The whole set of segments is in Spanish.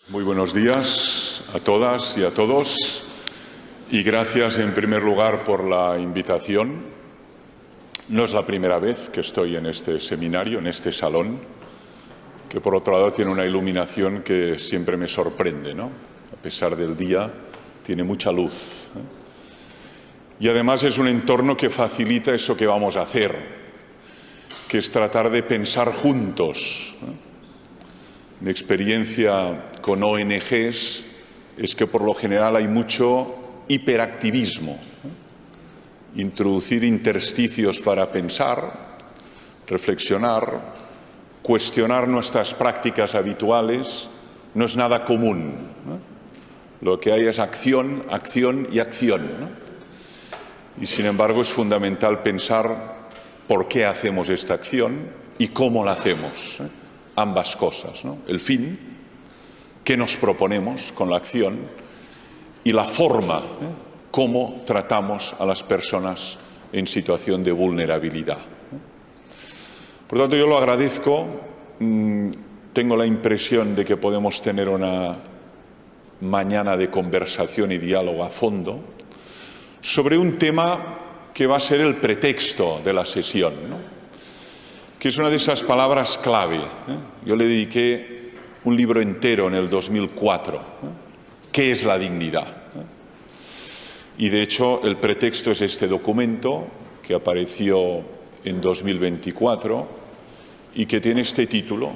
Muy buenos días a todas y a todos y gracias en primer lugar por la invitación. No es la primera vez que estoy en este seminario, en este salón, que por otro lado tiene una iluminación que siempre me sorprende, ¿no? A pesar del día, tiene mucha luz. Y además es un entorno que facilita eso que vamos a hacer, que es tratar de pensar juntos. Mi experiencia con ONGs es que por lo general hay mucho hiperactivismo. Introducir intersticios para pensar, reflexionar, cuestionar nuestras prácticas habituales no es nada común. Lo que hay es acción, acción y acción. Y sin embargo es fundamental pensar por qué hacemos esta acción y cómo la hacemos. Ambas cosas, ¿no? El fin, qué nos proponemos con la acción, y la forma, cómo tratamos a las personas en situación de vulnerabilidad. Por lo tanto, yo lo agradezco. Tengo la impresión de que podemos tener una mañana de conversación y diálogo a fondo sobre un tema que va a ser el pretexto de la sesión, ¿no? Que es una de esas palabras clave. Yo le dediqué un libro entero en el 2004. ¿Qué es la dignidad? Y de hecho el pretexto es este documento que apareció en 2024 y que tiene este título,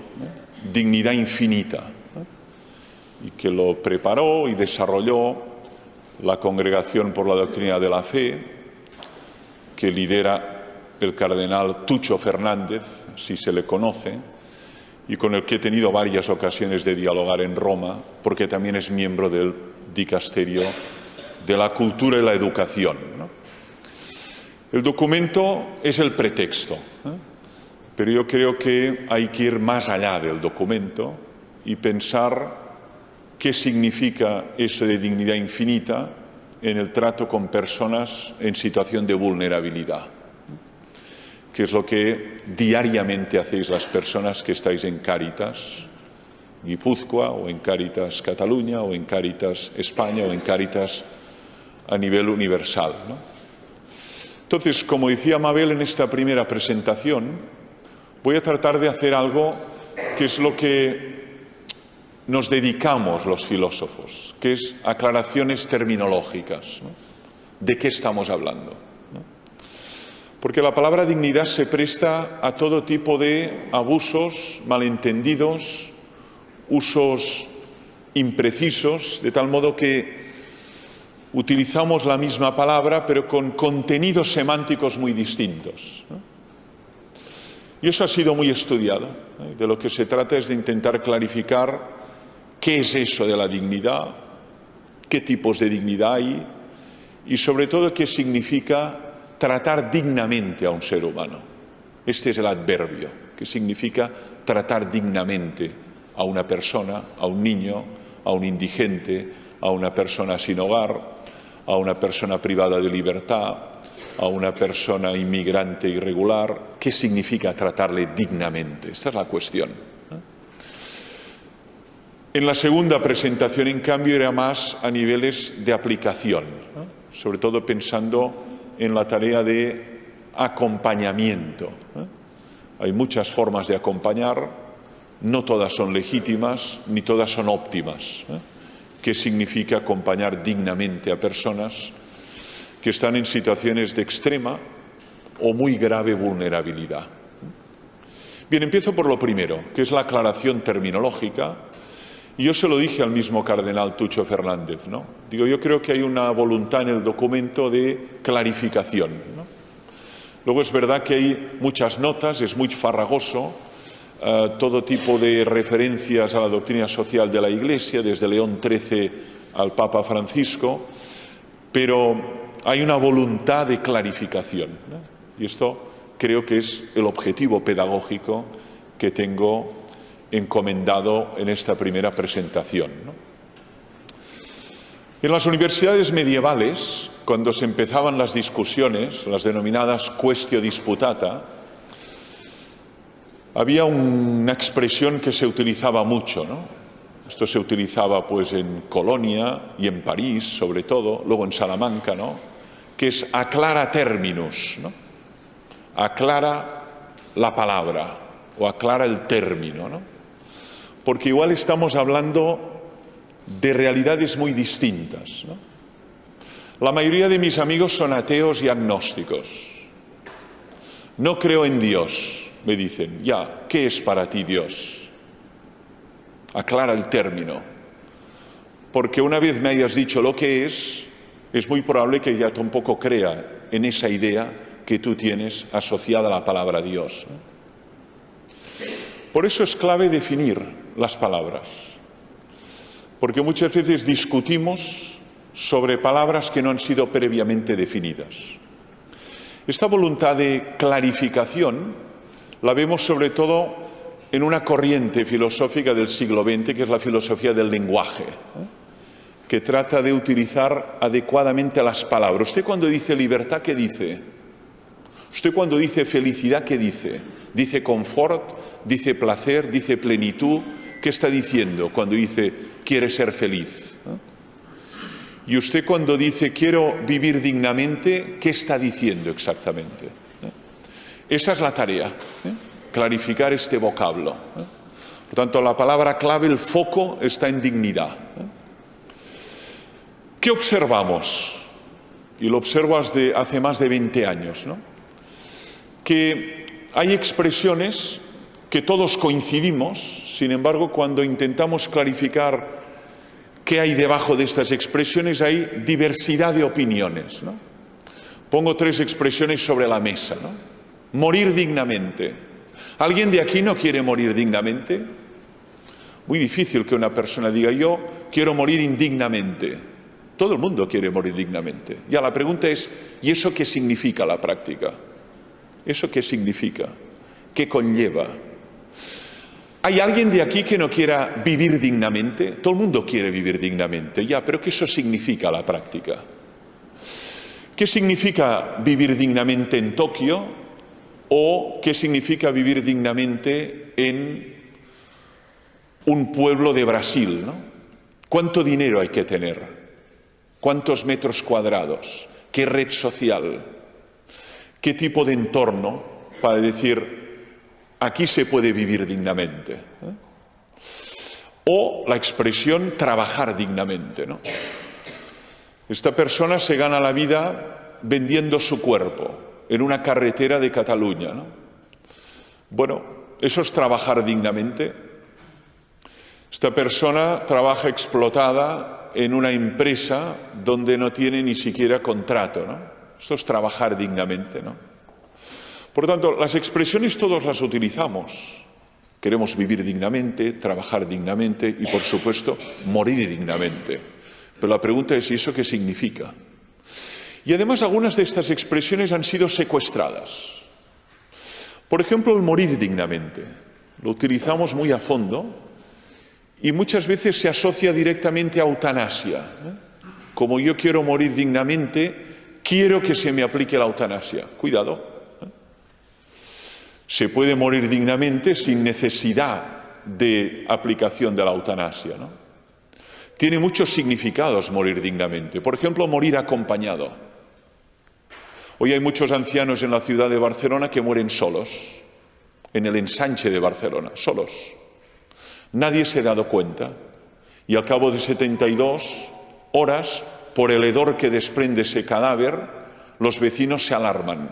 Dignidad infinita, y que lo preparó y desarrolló la Congregación por la Doctrina de la Fe, que lidera el cardenal Tucho Fernández, si se le conoce, y con el que he tenido varias ocasiones de dialogar en Roma, porque también es miembro del Dicasterio de la Cultura y la Educación, ¿no? El documento es el pretexto, pero yo creo que hay que ir más allá del documento y pensar qué significa eso de dignidad infinita en el trato con personas en situación de vulnerabilidad, que es lo que diariamente hacéis las personas que estáis en Cáritas Guipúzcoa, o en Cáritas Cataluña, o en Cáritas España, o en Cáritas a nivel universal, ¿no? Entonces, como decía Mabel en esta primera presentación, voy a tratar de hacer algo que es lo que nos dedicamos los filósofos, que es aclaraciones terminológicas, ¿no? ¿De qué estamos hablando? Porque la palabra dignidad se presta a todo tipo de abusos, malentendidos, usos imprecisos, de tal modo que utilizamos la misma palabra pero con contenidos semánticos muy distintos, ¿no? Y eso ha sido muy estudiado. De lo que se trata es de intentar clarificar qué es eso de la dignidad, qué tipos de dignidad hay y sobre todo qué significa tratar dignamente a un ser humano. Este es el adverbio, que significa tratar dignamente a una persona, a un niño, a un indigente, a una persona sin hogar, a una persona privada de libertad, a una persona inmigrante irregular. ¿Qué significa tratarle dignamente? Esta es la cuestión. En la segunda presentación, en cambio, era más a niveles de aplicación, ¿no? Sobre todo pensando en la tarea de acompañamiento. Hay muchas formas de acompañar, no todas son legítimas, ni todas son óptimas. ¿Qué significa acompañar dignamente a personas que están en situaciones de extrema o muy grave vulnerabilidad? Bien, empiezo por lo primero, que es la aclaración terminológica. Y yo se lo dije al mismo cardenal Tucho Fernández, ¿no? Digo, yo creo que hay una voluntad en el documento de clarificación, ¿no? Luego es verdad que hay muchas notas, es muy farragoso, todo tipo de referencias a la doctrina social de la Iglesia, desde León XIII al Papa Francisco, pero hay una voluntad de clarificación, ¿no? Y esto creo que es el objetivo pedagógico que tengo encomendado en esta primera presentación, ¿no? En las universidades medievales, cuando se empezaban las discusiones, las denominadas quaestio disputata, había una expresión que se utilizaba mucho, ¿no? Esto se utilizaba pues en Colonia y en París, sobre todo, luego en Salamanca, ¿no? Que es aclara terminus, ¿no? Aclara la palabra o aclara el término, ¿no? Porque igual estamos hablando de realidades muy distintas, ¿no? La mayoría de mis amigos son ateos y agnósticos. No creo en Dios, me dicen. Ya, ¿qué es para ti Dios? Aclara el término. Porque una vez me hayas dicho lo que es muy probable que ya tampoco crea en esa idea que tú tienes asociada a la palabra Dios. Por eso es clave definir las palabras. Porque muchas veces discutimos sobre palabras que no han sido previamente definidas. Esta voluntad de clarificación la vemos sobre todo en una corriente filosófica del siglo XX, que es la filosofía del lenguaje, que trata de utilizar adecuadamente las palabras. Usted cuando dice libertad, ¿qué dice? Usted cuando dice felicidad, ¿qué dice? ¿Dice confort? ¿Dice placer? ¿Dice plenitud? ¿Qué está diciendo cuando dice quiere ser feliz? Y usted cuando dice quiero vivir dignamente, ¿qué está diciendo exactamente? Esa es la tarea, clarificar este vocablo. Por tanto, la palabra clave, el foco, está en dignidad. ¿Qué observamos? Y lo observo hace más de 20 años, ¿no? Que hay expresiones que todos coincidimos, sin embargo, cuando intentamos clarificar qué hay debajo de estas expresiones, hay diversidad de opiniones, ¿no? Pongo 3 expresiones sobre la mesa, ¿no? Morir dignamente. ¿Alguien de aquí no quiere morir dignamente? Muy difícil que una persona diga yo quiero morir indignamente. Todo el mundo quiere morir dignamente. Ya la pregunta es, ¿y eso qué significa la práctica? ¿Eso qué significa? ¿Qué conlleva? ¿Hay alguien de aquí que no quiera vivir dignamente? Todo el mundo quiere vivir dignamente, ya, pero ¿qué eso significa la práctica? ¿Qué significa vivir dignamente en Tokio? ¿O qué significa vivir dignamente en un pueblo de Brasil, ¿no? ¿Cuánto dinero hay que tener? ¿Cuántos metros cuadrados? ¿Qué red social? ¿Qué tipo de entorno para decir aquí se puede vivir dignamente? O la expresión trabajar dignamente, ¿no? Esta persona se gana la vida vendiendo su cuerpo en una carretera de Cataluña, ¿no? Bueno, ¿eso es trabajar dignamente? Esta persona trabaja explotada en una empresa donde no tiene ni siquiera contrato, ¿no? Esto es trabajar dignamente, ¿no? Por tanto, las expresiones todos las utilizamos. Queremos vivir dignamente, trabajar dignamente y, por supuesto, morir dignamente. Pero la pregunta es, ¿y eso qué significa? Y además algunas de estas expresiones han sido secuestradas. Por ejemplo, el morir dignamente. Lo utilizamos muy a fondo y muchas veces se asocia directamente a eutanasia. Como yo quiero morir dignamente, quiero que se me aplique la eutanasia. Cuidado. Se puede morir dignamente sin necesidad de aplicación de la eutanasia, ¿no? Tiene muchos significados morir dignamente. Por ejemplo, morir acompañado. Hoy hay muchos ancianos en la ciudad de Barcelona que mueren solos, en el ensanche de Barcelona, solos. Nadie se ha dado cuenta y al cabo de 72 horas, por el hedor que desprende ese cadáver, los vecinos se alarman.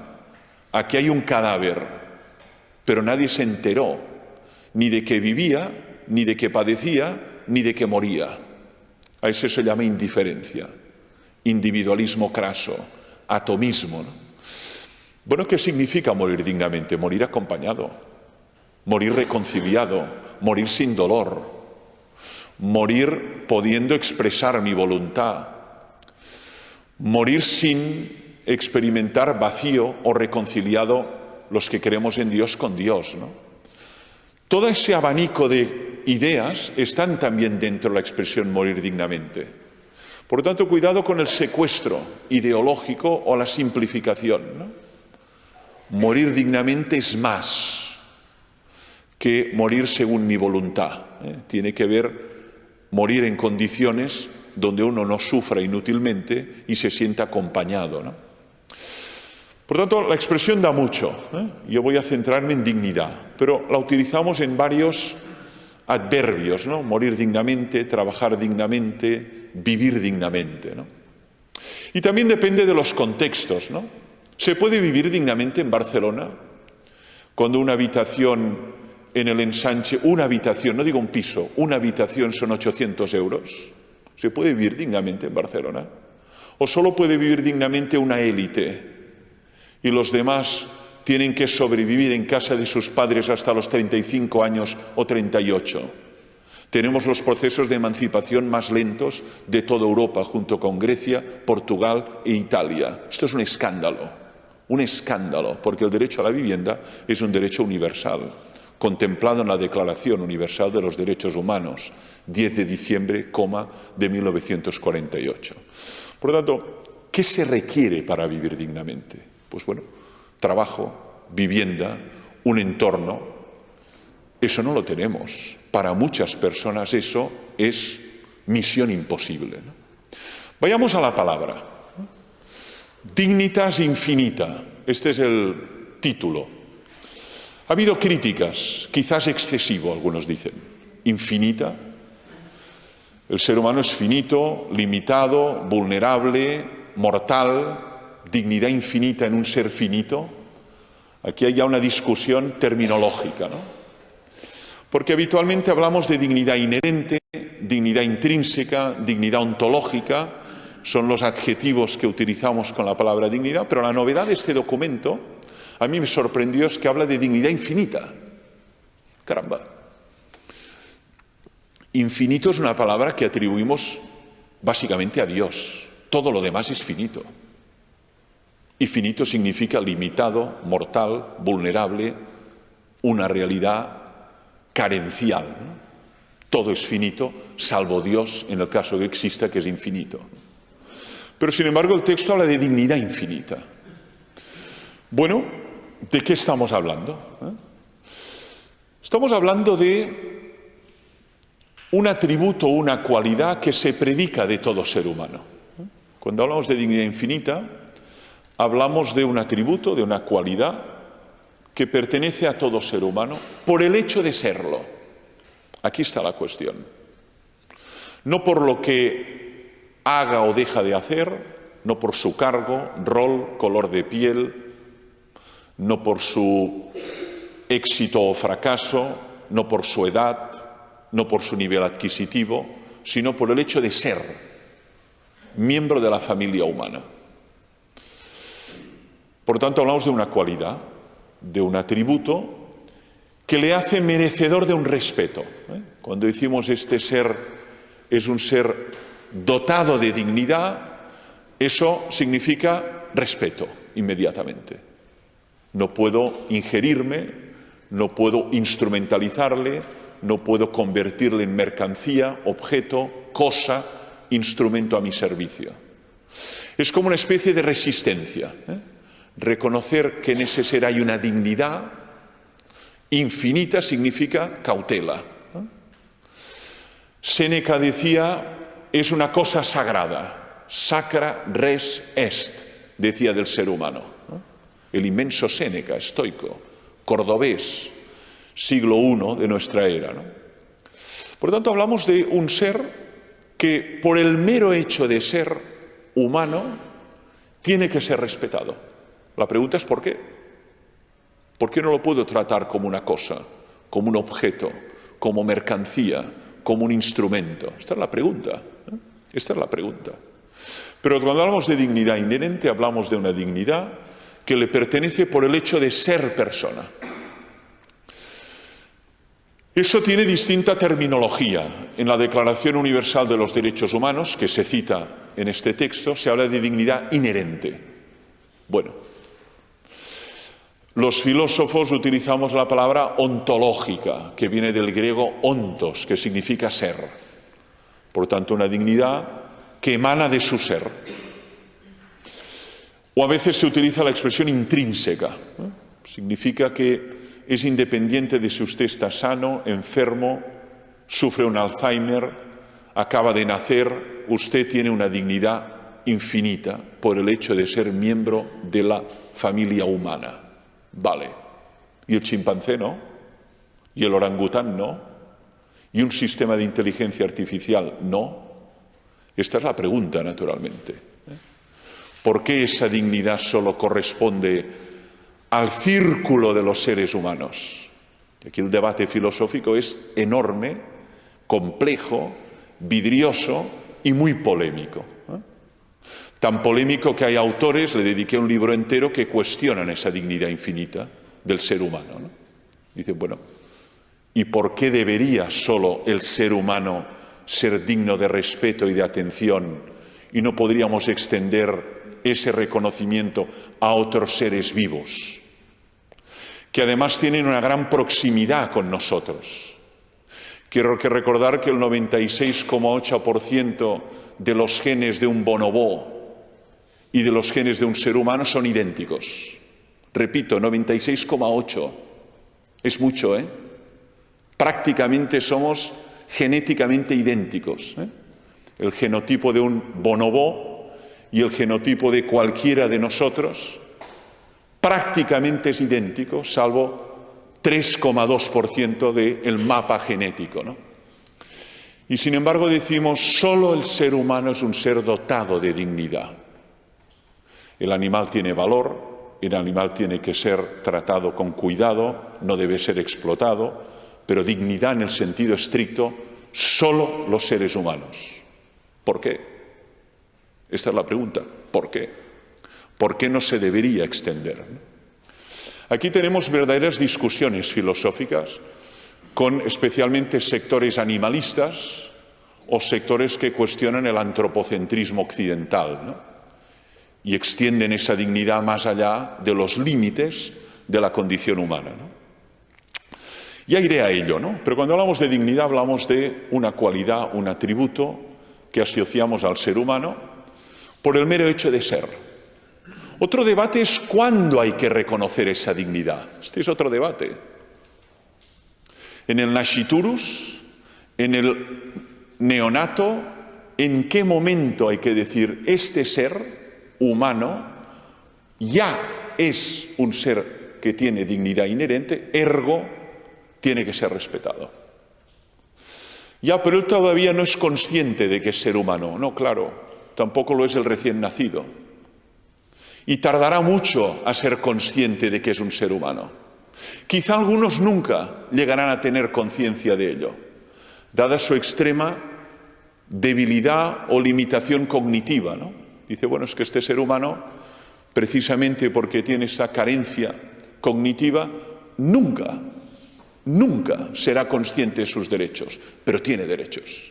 Aquí hay un cadáver, pero nadie se enteró ni de que vivía, ni de que padecía, ni de que moría. A eso se llama indiferencia, individualismo craso, atomismo, ¿no? Bueno, ¿qué significa morir dignamente? Morir acompañado, morir reconciliado, morir sin dolor, morir pudiendo expresar mi voluntad, morir sin experimentar vacío o reconciliado los que creemos en Dios con Dios, ¿no? Todo ese abanico de ideas están también dentro de la expresión morir dignamente. Por lo tanto, cuidado con el secuestro ideológico o la simplificación, ¿no? Morir dignamente es más que morir según mi voluntad, ¿eh? Tiene que ver morir en condiciones donde uno no sufra inútilmente y se sienta acompañado, ¿no? Por tanto, la expresión da mucho, ¿eh? Yo voy a centrarme en dignidad, pero la utilizamos en varios adverbios, ¿no? Morir dignamente, trabajar dignamente, vivir dignamente, ¿no? Y también depende de los contextos, ¿no? ¿Se puede vivir dignamente en Barcelona? Cuando una habitación en el ensanche, una habitación, no digo un piso, una habitación son 800 euros. ¿Se puede vivir dignamente en Barcelona? ¿O solo puede vivir dignamente una élite y los demás tienen que sobrevivir en casa de sus padres hasta los 35 años o 38? Tenemos los procesos de emancipación más lentos de toda Europa, junto con Grecia, Portugal e Italia. Esto es un escándalo, porque el derecho a la vivienda es un derecho universal, contemplado en la Declaración Universal de los Derechos Humanos, 10 de diciembre, de 1948. Por lo tanto, ¿qué se requiere para vivir dignamente? Pues bueno, trabajo, vivienda, un entorno. Eso no lo tenemos. Para muchas personas eso es misión imposible, ¿no? Vayamos a la palabra. Dignitas infinita. Este es el título. Ha habido críticas, quizás excesivo, algunos dicen. Infinita. El ser humano es finito, limitado, vulnerable, mortal. Dignidad infinita en un ser finito. Aquí hay ya una discusión terminológica, ¿no? Porque habitualmente hablamos de dignidad inherente, dignidad intrínseca, dignidad ontológica. Son los adjetivos que utilizamos con la palabra dignidad, pero la novedad de este documento, a mí me sorprendió, es que habla de dignidad infinita. Caramba. Infinito es una palabra que atribuimos básicamente a Dios. Todo lo demás es finito. Y finito significa limitado, mortal, vulnerable, una realidad carencial, ¿no? Todo es finito, salvo Dios, en el caso que exista, que es infinito. Pero, sin embargo, el texto habla de dignidad infinita. Bueno, ¿de qué estamos hablando? Estamos hablando de un atributo, una cualidad que se predica de todo ser humano. Cuando hablamos de dignidad infinita, hablamos de un atributo, de una cualidad que pertenece a todo ser humano por el hecho de serlo. Aquí está la cuestión. No por lo que haga o deja de hacer, no por su cargo, rol, color de piel, no por su éxito o fracaso, no por su edad, no por su nivel adquisitivo, sino por el hecho de ser miembro de la familia humana. Por tanto, hablamos de una cualidad, de un atributo que le hace merecedor de un respeto. Cuando decimos este ser es un ser dotado de dignidad, eso significa respeto inmediatamente. No puedo ingerirme, no puedo instrumentalizarle, no puedo convertirle en mercancía, objeto, cosa, instrumento a mi servicio. Es como una especie de resistencia, Reconocer que en ese ser hay una dignidad infinita significa cautela. Séneca decía, es una cosa sagrada, sacra res est, decía del ser humano. El inmenso Séneca, estoico, cordobés, siglo I de nuestra era, ¿no? Por lo tanto, hablamos de un ser que por el mero hecho de ser humano tiene que ser respetado. La pregunta es ¿por qué? ¿Por qué no lo puedo tratar como una cosa, como un objeto, como mercancía, como un instrumento? Esta es la pregunta. Esta es la pregunta. Pero cuando hablamos de dignidad inherente, hablamos de una dignidad que le pertenece por el hecho de ser persona. Eso tiene distinta terminología. En la Declaración Universal de los Derechos Humanos, que se cita en este texto, se habla de dignidad inherente. Bueno, los filósofos utilizamos la palabra ontológica, que viene del griego ontos, que significa ser. Por tanto, una dignidad que emana de su ser. O a veces se utiliza la expresión intrínseca. Significa que es independiente de si usted está sano, enfermo, sufre un Alzheimer, acaba de nacer, usted tiene una dignidad infinita por el hecho de ser miembro de la familia humana. Vale. ¿Y el chimpancé no? ¿Y el orangután no? ¿Y un sistema de inteligencia artificial no? Esta es la pregunta, naturalmente. ¿Por qué esa dignidad solo corresponde al círculo de los seres humanos? Aquí el debate filosófico es enorme, complejo, vidrioso y muy polémico. Tan polémico que hay autores, le dediqué un libro entero, que cuestionan esa dignidad infinita del ser humano, ¿no? Dicen, bueno, ¿y por qué debería solo el ser humano ser digno de respeto y de atención y no podríamos extender ese reconocimiento a otros seres vivos, que además tienen una gran proximidad con nosotros? Quiero recordar que el 96,8% de los genes de un bonobo y de los genes de un ser humano son idénticos. Repito, 96,8. Es mucho, ¿eh? Prácticamente somos genéticamente idénticos, ¿eh? El genotipo de un bonobo y el genotipo de cualquiera de nosotros prácticamente es idéntico, salvo 3,2% del mapa genético, ¿no? Y sin embargo decimos, solo el ser humano es un ser dotado de dignidad. El animal tiene valor, el animal tiene que ser tratado con cuidado, no debe ser explotado, pero dignidad en el sentido estricto, solo los seres humanos. ¿Por qué? Esta es la pregunta. ¿Por qué? ¿Por qué no se debería extender? Aquí tenemos verdaderas discusiones filosóficas con especialmente sectores animalistas o sectores que cuestionan el antropocentrismo occidental, ¿no? Y extienden esa dignidad más allá de los límites de la condición humana, ¿no? Ya iré a ello, ¿no? Pero cuando hablamos de dignidad hablamos de una cualidad, un atributo que asociamos al ser humano por el mero hecho de ser. Otro debate es cuándo hay que reconocer esa dignidad. Este es otro debate. En el nasciturus, en el neonato, ¿en qué momento hay que decir este ser humano ya es un ser que tiene dignidad inherente, ergo tiene que ser respetado? Ya, pero él todavía no es consciente de que es ser humano. No, claro, tampoco lo es el recién nacido. Y tardará mucho a ser consciente de que es un ser humano. Quizá algunos nunca llegarán a tener conciencia de ello, dada su extrema debilidad o limitación cognitiva, ¿no? Dice, bueno, es que este ser humano, precisamente porque tiene esa carencia cognitiva, nunca será consciente de sus derechos, pero tiene derechos.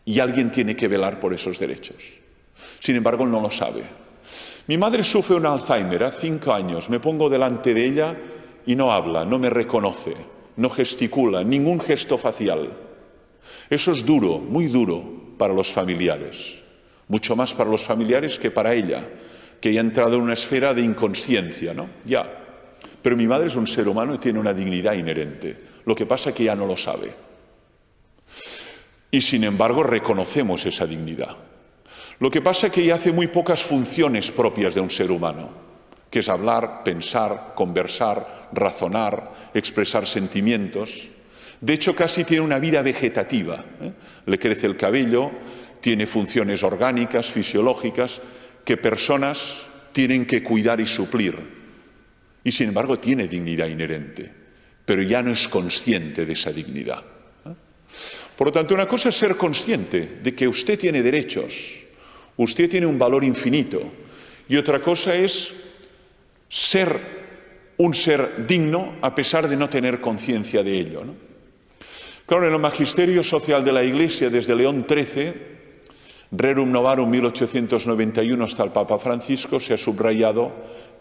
Y alguien tiene que velar por esos derechos. Sin embargo, no lo sabe. Mi madre sufre un Alzheimer, hace 5 años. Me pongo delante de ella y no habla, no me reconoce, no gesticula, ningún gesto facial. Eso es duro, muy duro para los familiares. Mucho más para los familiares que para ella, que ya ha entrado en una esfera de inconsciencia, ¿no? Ya. Pero mi madre es un ser humano y tiene una dignidad inherente. Lo que pasa es que ya no lo sabe. Y sin embargo reconocemos esa dignidad. Lo que pasa es que ella hace muy pocas funciones propias de un ser humano, que es hablar, pensar, conversar, razonar, expresar sentimientos. De hecho, casi tiene una vida vegetativa, ¿eh? Le crece el cabello, tiene funciones orgánicas, fisiológicas, que personas tienen que cuidar y suplir. Y sin embargo tiene dignidad inherente, pero ya no es consciente de esa dignidad. Por lo tanto, una cosa es ser consciente de que usted tiene derechos, usted tiene un valor infinito, y otra cosa es ser un ser digno a pesar de no tener conciencia de ello, ¿no? Claro, en el magisterio social de la Iglesia, desde León XIII, Rerum Novarum 1891 hasta el Papa Francisco, se ha subrayado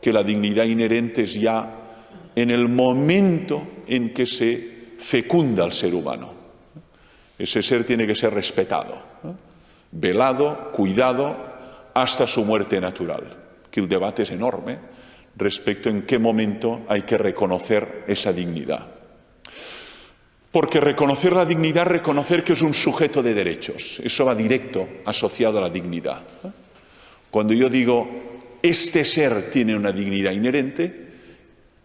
que la dignidad inherente es ya en el momento en que se fecunda al ser humano. Ese ser tiene que ser respetado, ¿eh? Velado, cuidado, hasta su muerte natural. Que el debate es enorme respecto en qué momento hay que reconocer esa dignidad. Porque reconocer la dignidad, reconocer que es un sujeto de derechos. Eso va directo asociado a la dignidad. Cuando yo digo, este ser tiene una dignidad inherente,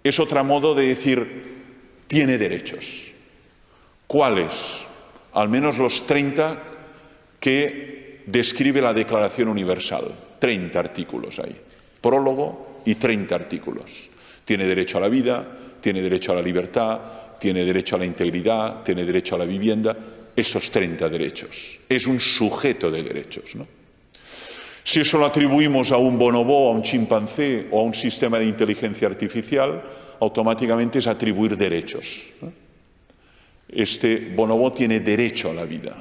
es otro modo de decir, tiene derechos. ¿Cuáles? Al menos los 30 que describe la Declaración Universal. 30 artículos hay. Prólogo y 30 artículos. Tiene derecho a la vida, tiene derecho a la libertad, tiene derecho a la integridad, tiene derecho a la vivienda, esos 30 derechos. Es un sujeto de derechos, ¿no? Si eso lo atribuimos a un bonobo, a un chimpancé o a un sistema de inteligencia artificial, automáticamente es atribuir derechos, ¿no? Este bonobo tiene derecho a la vida,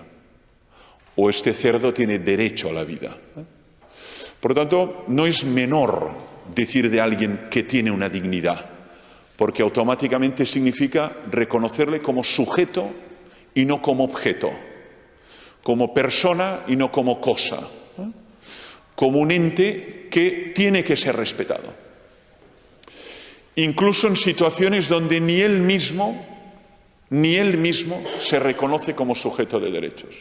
o este cerdo tiene derecho a la vida. Por lo tanto, no es menor decir de alguien que tiene una dignidad, porque automáticamente significa reconocerle como sujeto y no como objeto, como persona y no como cosa, ¿no? Como un ente que tiene que ser respetado. Incluso en situaciones donde ni él mismo se reconoce como sujeto de derechos.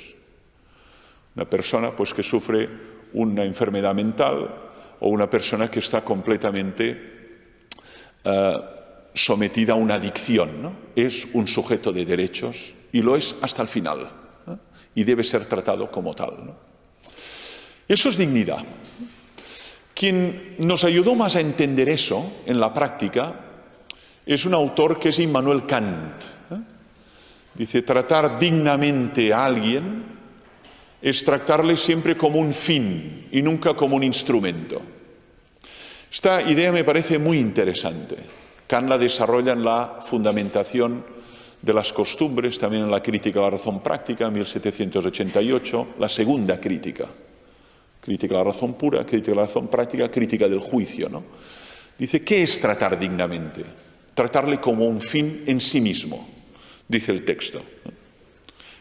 Una persona pues, que sufre una enfermedad mental o una persona que está completamente sometida a una adicción, ¿no? Es un sujeto de derechos y lo es hasta el final, ¿no? Y debe ser tratado como tal, ¿no? Eso es dignidad. Quien nos ayudó más a entender eso en la práctica es un autor que es Immanuel Kant, ¿eh? Dice, tratar dignamente a alguien es tratarle siempre como un fin y nunca como un instrumento. Esta idea me parece muy interesante. Kant la desarrolla en la fundamentación de las costumbres, también en la crítica a la razón práctica, en 1788, la segunda crítica. Crítica a la razón pura, crítica a la razón práctica, crítica del juicio, ¿no? Dice, ¿qué es tratar dignamente? Tratarle como un fin en sí mismo, dice el texto.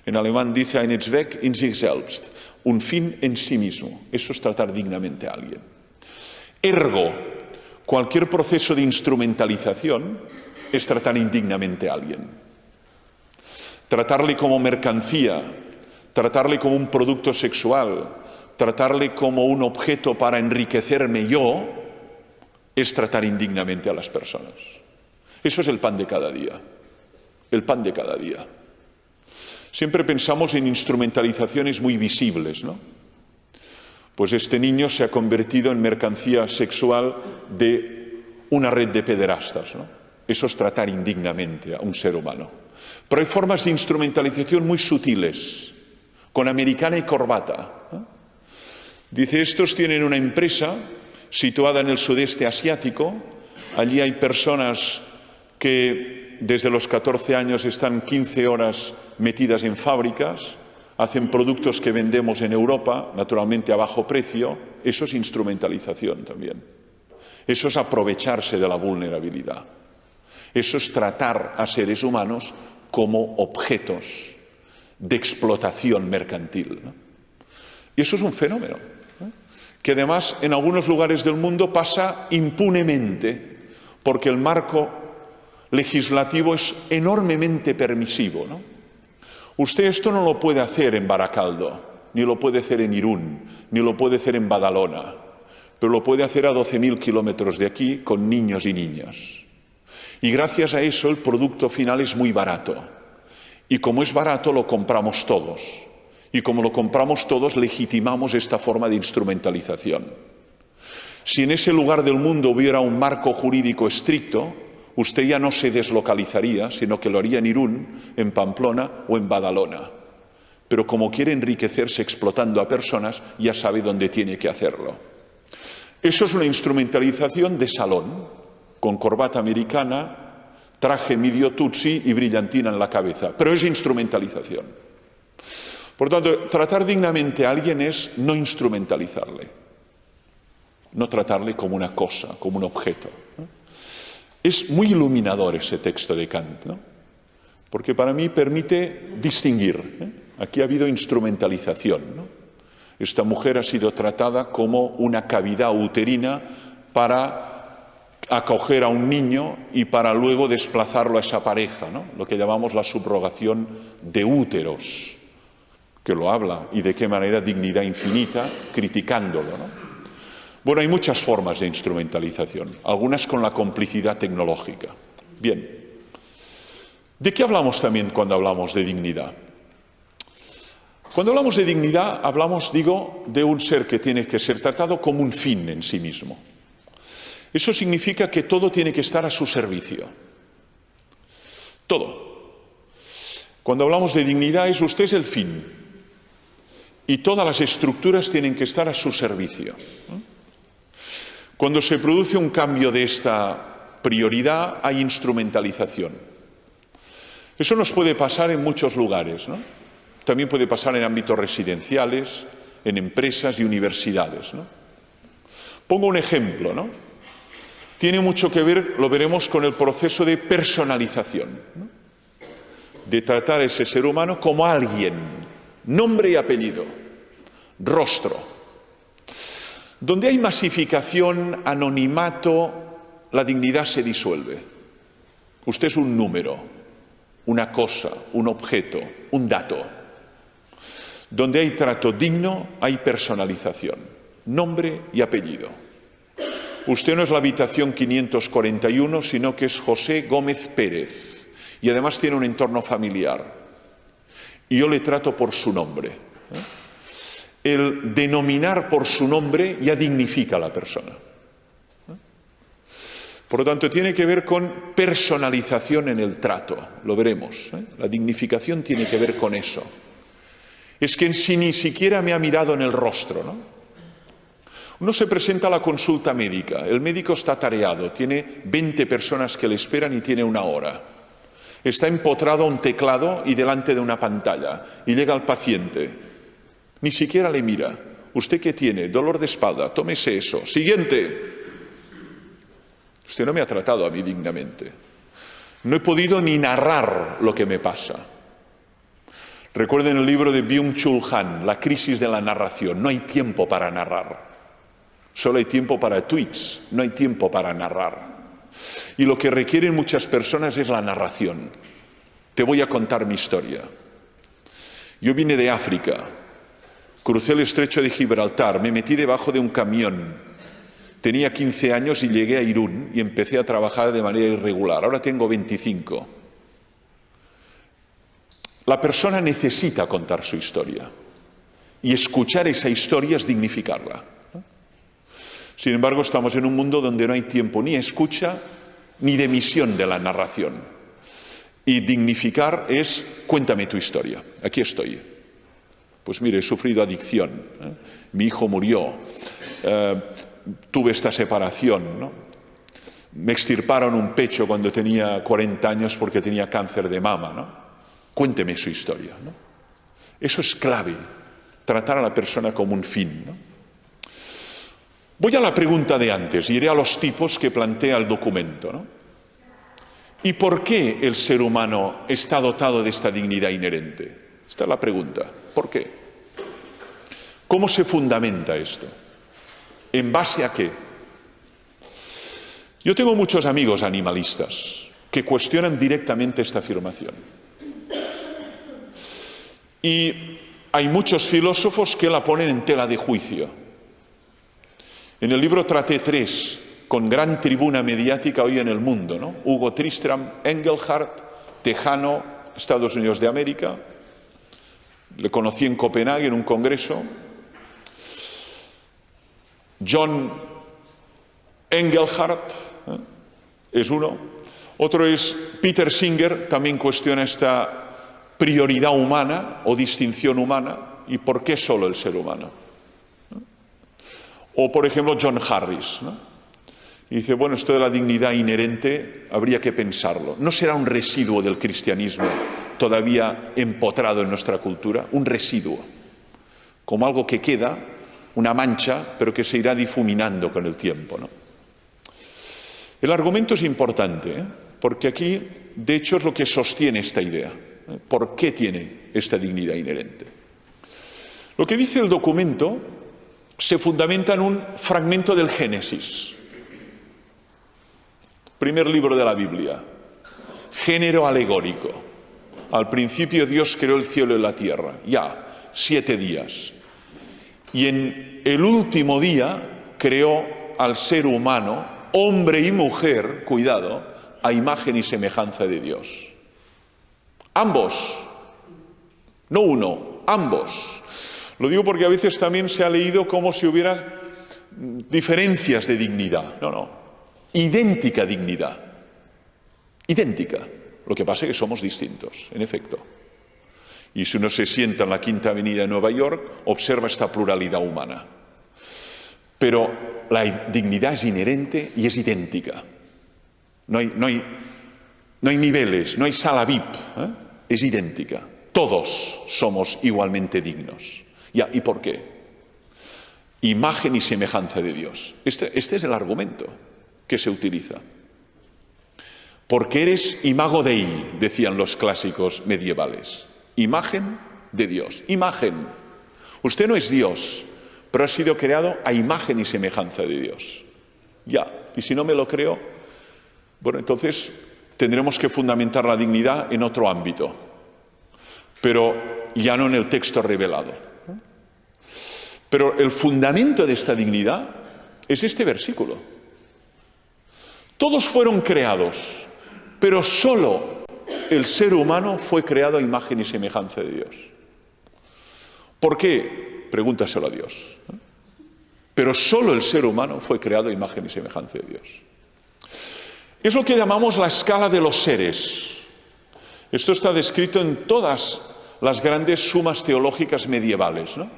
En alemán dice ein Zweck in sich selbst, un fin en sí mismo. Eso es tratar dignamente a alguien. Ergo, cualquier proceso de instrumentalización es tratar indignamente a alguien. Tratarle como mercancía, tratarle como un producto sexual, tratarle como un objeto para enriquecerme yo, es tratar indignamente a las personas. Eso es el pan de cada día. El pan de cada día. Siempre pensamos en instrumentalizaciones muy visibles, ¿no? Pues este niño se ha convertido en mercancía sexual de una red de pederastas, ¿no? Eso es tratar indignamente a un ser humano. Pero hay formas de instrumentalización muy sutiles, con americana y corbata, ¿no? Dice, estos tienen una empresa situada en el sudeste asiático, allí hay personas que desde los 14 años están 15 horas metidas en fábricas, hacen productos que vendemos en Europa, naturalmente a bajo precio, eso es instrumentalización también. Eso es aprovecharse de la vulnerabilidad. Eso es tratar a seres humanos como objetos de explotación mercantil, ¿no? Y eso es un fenómeno, ¿no? Que además en algunos lugares del mundo pasa impunemente, porque el marco legislativo es enormemente permisivo, ¿no? Usted esto no lo puede hacer en Baracaldo, ni lo puede hacer en Irún, ni lo puede hacer en Badalona, pero lo puede hacer a 12.000 kilómetros de aquí con niños y niñas. Y gracias a eso el producto final es muy barato. Y como es barato lo compramos todos. Y como lo compramos todos legitimamos esta forma de instrumentalización. Si en ese lugar del mundo hubiera un marco jurídico estricto, usted ya no se deslocalizaría, sino que lo haría en Irún, en Pamplona o en Badalona. Pero como quiere enriquecerse explotando a personas, ya sabe dónde tiene que hacerlo. Eso es una instrumentalización de salón, con corbata americana, traje medio tutsi y brillantina en la cabeza. Pero es instrumentalización. Por tanto, tratar dignamente a alguien es no instrumentalizarle. No tratarle como una cosa, como un objeto, ¿no? Es muy iluminador ese texto de Kant, ¿no? Porque para mí permite distinguir, ¿eh? Aquí ha habido instrumentalización, ¿no? Esta mujer ha sido tratada como una cavidad uterina para acoger a un niño y para luego desplazarlo a esa pareja, ¿no? Lo que llamamos la subrogación de úteros, que lo habla, y de qué manera dignidad infinita, criticándolo, ¿no? Bueno, hay muchas formas de instrumentalización, algunas con la complicidad tecnológica. Bien, ¿de qué hablamos también cuando hablamos de dignidad? Cuando hablamos de dignidad, hablamos, digo, de un ser que tiene que ser tratado como un fin en sí mismo. Eso significa que todo tiene que estar a su servicio. Todo. Cuando hablamos de dignidad, usted es el fin. Y todas las estructuras tienen que estar a su servicio. Cuando se produce un cambio de esta prioridad, hay instrumentalización. Eso nos puede pasar en muchos lugares, ¿no? También puede pasar en ámbitos residenciales, en empresas y universidades, ¿no? Pongo un ejemplo, ¿no? Tiene mucho que ver, lo veremos, con el proceso de personalización, ¿no? De tratar a ese ser humano como alguien, nombre y apellido, rostro. Donde hay masificación, anonimato, la dignidad se disuelve. Usted es un número, una cosa, un objeto, un dato. Donde hay trato digno, hay personalización, nombre y apellido. Usted no es la habitación 541, sino que es José Gómez Pérez. Y además tiene un entorno familiar. Y yo le trato por su nombre. El denominar por su nombre ya dignifica a la persona. Por lo tanto, tiene que ver con personalización en el trato. Lo veremos. La dignificación tiene que ver con eso. Es que si ni siquiera me ha mirado en el rostro, ¿no? Uno se presenta a la consulta médica, el médico está atareado, tiene 20 personas que le esperan y tiene 1 hora. Está empotrado a un teclado y delante de una pantalla, y llega el paciente. Ni siquiera le mira. ¿Usted qué tiene? Dolor de espalda, tómese eso. Siguiente. Usted no me ha tratado a mí dignamente. No he podido ni narrar lo que me pasa. Recuerden el libro de Byung-Chul Han, La crisis de la narración. No hay tiempo para narrar. Solo hay tiempo para tweets, no hay tiempo para narrar. Y lo que requieren muchas personas es la narración. Te voy a contar mi historia. Yo vine de África, crucé el estrecho de Gibraltar, me metí debajo de un camión. Tenía 15 años y llegué a Irún y empecé a trabajar de manera irregular. Ahora tengo 25. La persona necesita contar su historia. Y escuchar esa historia es dignificarla. Sin embargo, estamos en un mundo donde no hay tiempo ni escucha ni de emisión de la narración. Y dignificar es, cuéntame tu historia, aquí estoy. Pues mire, he sufrido adicción, mi hijo murió, tuve esta separación, ¿no? Me extirparon un pecho cuando tenía 40 años porque tenía cáncer de mama, ¿no? Cuénteme su historia, ¿no? Eso es clave, tratar a la persona como un fin, ¿no? Voy a la pregunta de antes, iré a los tipos que plantea el documento, ¿no? ¿Y por qué el ser humano está dotado de esta dignidad inherente? Esta es la pregunta. ¿Por qué? ¿Cómo se fundamenta esto? ¿En base a qué? Yo tengo muchos amigos animalistas que cuestionan directamente esta afirmación. Y hay muchos filósofos que la ponen en tela de juicio. En el libro traté 3, con gran tribuna mediática hoy en el mundo, ¿no? Hugo Tristram, Engelhardt, Tejano, Estados Unidos de América. Le conocí en Copenhague en un congreso. John Engelhardt es uno. Otro es Peter Singer, también cuestiona esta prioridad humana o distinción humana y por qué solo el ser humano. O, por ejemplo, John Harris, ¿no? Y dice, bueno, esto de la dignidad inherente habría que pensarlo. ¿No será un residuo del cristianismo todavía empotrado en nuestra cultura? Un residuo, como algo que queda, una mancha, pero que se irá difuminando con el tiempo, ¿no? El argumento es importante, porque aquí, de hecho, es lo que sostiene esta idea. ¿Por qué tiene esta dignidad inherente? Lo que dice el documento se fundamenta en un fragmento del Génesis. Primer libro de la Biblia. Género alegórico. Al principio Dios creó el cielo y la tierra. Ya, 7 días. Y en el último día creó al ser humano, hombre y mujer, cuidado, a imagen y semejanza de Dios. Ambos. No uno, ambos. Lo digo porque a veces también se ha leído como si hubiera diferencias de dignidad. No, no. Idéntica dignidad. Idéntica. Lo que pasa es que somos distintos, en efecto. Y si uno se sienta en la Quinta Avenida de Nueva York, observa esta pluralidad humana. Pero la dignidad es inherente y es idéntica. No hay niveles, no hay sala VIP. Es idéntica. Todos somos igualmente dignos. Ya, ¿y por qué? Imagen y semejanza de Dios. Este es el argumento que se utiliza. Porque eres imago Dei, decían los clásicos medievales. Imagen de Dios. Imagen. Usted no es Dios, pero ha sido creado a imagen y semejanza de Dios. Ya, y si no me lo creo, bueno, entonces tendremos que fundamentar la dignidad en otro ámbito, pero ya no en el texto revelado. Pero el fundamento de esta dignidad es este versículo. Todos fueron creados, pero solo el ser humano fue creado a imagen y semejanza de Dios. ¿Por qué? Pregúntaselo a Dios. Pero solo el ser humano fue creado a imagen y semejanza de Dios. Es lo que llamamos la escala de los seres. Esto está descrito en todas las grandes sumas teológicas medievales, ¿no?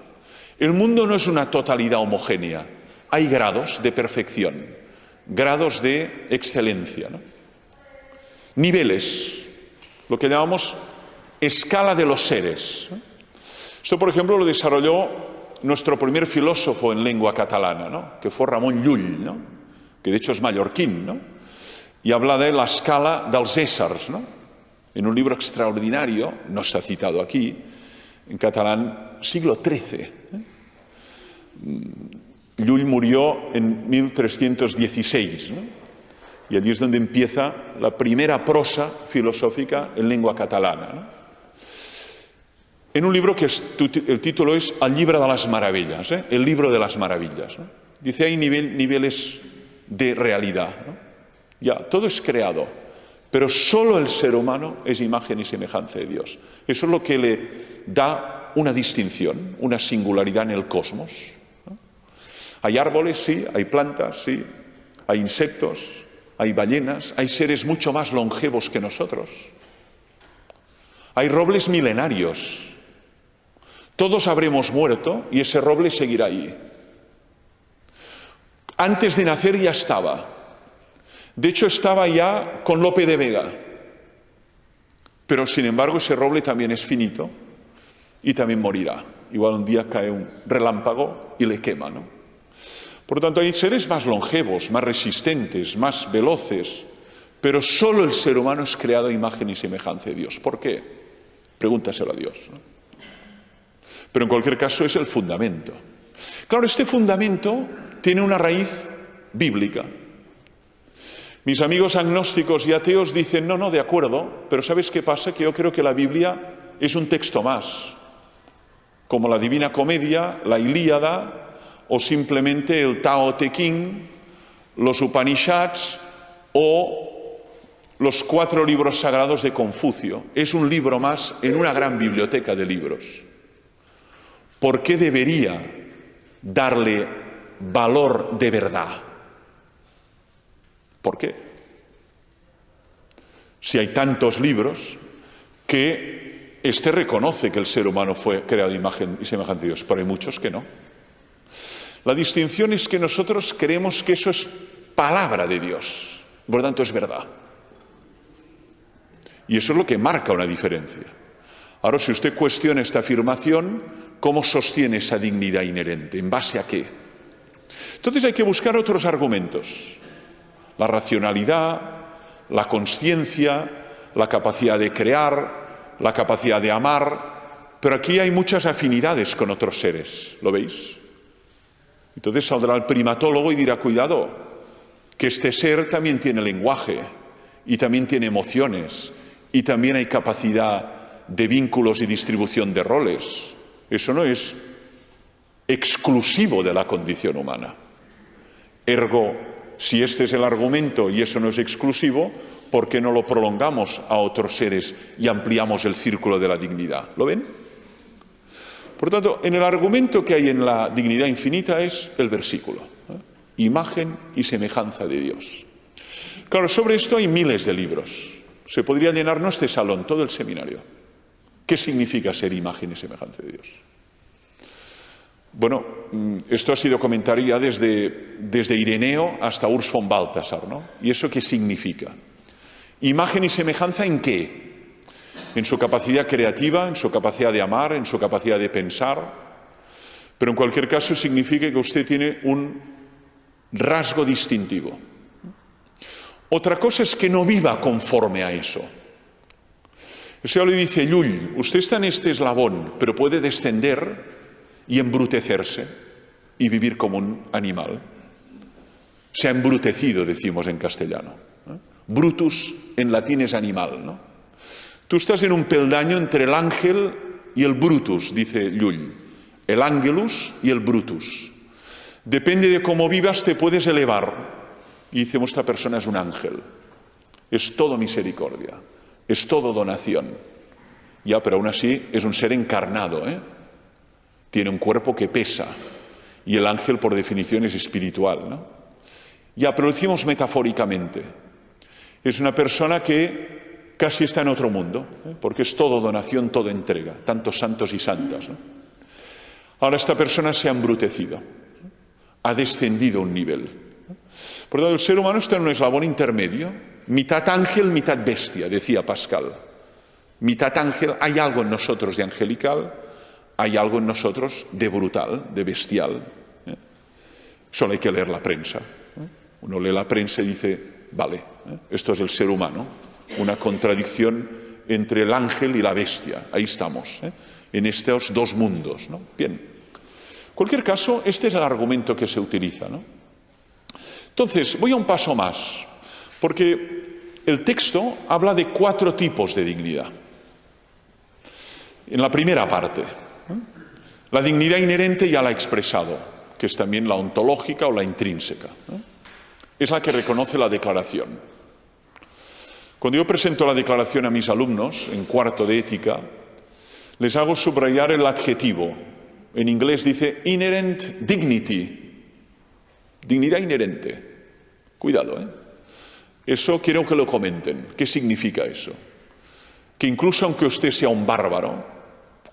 El mundo no es una totalidad homogénea. Hay grados de perfección, grados de excelencia, ¿no? Niveles, lo que llamamos escala de los seres. Esto, por ejemplo, lo desarrolló nuestro primer filósofo en lengua catalana, ¿no? Que fue Ramon Llull, ¿no? Que de hecho es mallorquín, ¿no? Y habla de la escala dels éssers, ¿no? En un libro extraordinario, no está citado aquí, en catalán, siglo XIII. Llull murió en 1316, ¿no? Y allí es donde empieza la primera prosa filosófica en lengua catalana, ¿no? En un libro que el título es El llibre de las maravillas, el libro de las maravillas, ¿no? Dice, hay niveles de realidad, ¿no? Ya, todo es creado, pero solo el ser humano es imagen y semejanza de Dios. Eso es lo que le da una distinción, una singularidad en el cosmos, ¿no? Hay árboles, sí, hay plantas, sí, hay insectos, hay ballenas, hay seres mucho más longevos que nosotros. Hay robles milenarios. Todos habremos muerto y ese roble seguirá ahí. Antes de nacer ya estaba. De hecho, estaba ya con Lope de Vega. Pero, sin embargo, ese roble también es finito y también morirá. Igual un día cae un relámpago y le quema, ¿no? Por lo tanto, hay seres más longevos, más resistentes, más veloces, pero solo el ser humano es creado a imagen y semejanza de Dios. ¿Por qué? Pregúntaselo a Dios, ¿no? Pero en cualquier caso es el fundamento. Claro, este fundamento tiene una raíz bíblica. Mis amigos agnósticos y ateos dicen, no, de acuerdo, pero ¿sabes qué pasa? Que yo creo que la Biblia es un texto más, como la Divina Comedia, la Ilíada, o simplemente el Tao Te Ching, los Upanishads o los 4 libros sagrados de Confucio. Es un libro más en una gran biblioteca de libros. ¿Por qué debería darle valor de verdad? ¿Por qué? Si hay tantos libros que este reconoce que el ser humano fue creado a imagen y semejanza de Dios, pero hay muchos que no. La distinción es que nosotros creemos que eso es palabra de Dios, por lo tanto es verdad. Y eso es lo que marca una diferencia. Ahora, si usted cuestiona esta afirmación, ¿cómo sostiene esa dignidad inherente? ¿En base a qué? Entonces hay que buscar otros argumentos. La racionalidad, la consciencia, la capacidad de crear, la capacidad de amar, pero aquí hay muchas afinidades con otros seres, ¿lo veis? Entonces saldrá el primatólogo y dirá, cuidado, que este ser también tiene lenguaje y también tiene emociones y también hay capacidad de vínculos y distribución de roles. Eso no es exclusivo de la condición humana. Ergo, si este es el argumento y eso no es exclusivo, ¿por qué no lo prolongamos a otros seres y ampliamos el círculo de la dignidad? ¿Lo ven? Por tanto, en el argumento que hay en la dignidad infinita es el versículo, imagen y semejanza de Dios. Claro, sobre esto hay miles de libros. Se podría llenar no este salón, todo el seminario. ¿Qué significa ser imagen y semejanza de Dios? Bueno, esto ha sido comentado ya desde Ireneo hasta Urs von Balthasar, ¿no? ¿Y eso qué significa? ¿Imagen y semejanza en qué? En su capacidad creativa, en su capacidad de amar, en su capacidad de pensar. Pero en cualquier caso significa que usted tiene un rasgo distintivo. Otra cosa es que no viva conforme a eso. Eso le dice Llull, usted está en este eslabón, pero puede descender y embrutecerse y vivir como un animal. Se ha embrutecido, decimos en castellano. Brutus en latín es animal, ¿no? Tú estás en un peldaño entre el ángel y el Brutus, dice Llull. El Angelus y el Brutus. Depende de cómo vivas, te puedes elevar. Y decimos, esta persona es un ángel. Es todo misericordia. Es todo donación. Ya, pero aún así es un ser encarnado, ¿eh? Tiene un cuerpo que pesa. Y el ángel, por definición, es espiritual, ¿no? Ya, pero lo decimos metafóricamente. Es una persona que casi está en otro mundo, porque es todo donación, todo entrega, tantos santos y santas, ¿no? Ahora esta persona se ha embrutecido, ha descendido un nivel. Por lo tanto, el ser humano está en un eslabón intermedio, mitad ángel, mitad bestia, decía Pascal. Mitad ángel, hay algo en nosotros de angelical, hay algo en nosotros de brutal, de bestial. Solo hay que leer la prensa. Uno lee la prensa y dice, vale, esto es el ser humano, una contradicción entre el ángel y la bestia. Ahí estamos, en estos dos mundos, ¿no? Bien. En cualquier caso, este es el argumento que se utiliza, ¿no? Entonces, voy a un paso más, porque el texto habla de 4 tipos de dignidad. En la primera parte, la dignidad inherente ya la he expresado, que es también la ontológica o la intrínseca, ¿no? Es la que reconoce la declaración. Cuando yo presento la declaración a mis alumnos en cuarto de ética, les hago subrayar el adjetivo. En inglés dice inherent dignity, dignidad inherente. Cuidado, ¿eh? Eso quiero que lo comenten. ¿Qué significa eso? Que incluso aunque usted sea un bárbaro,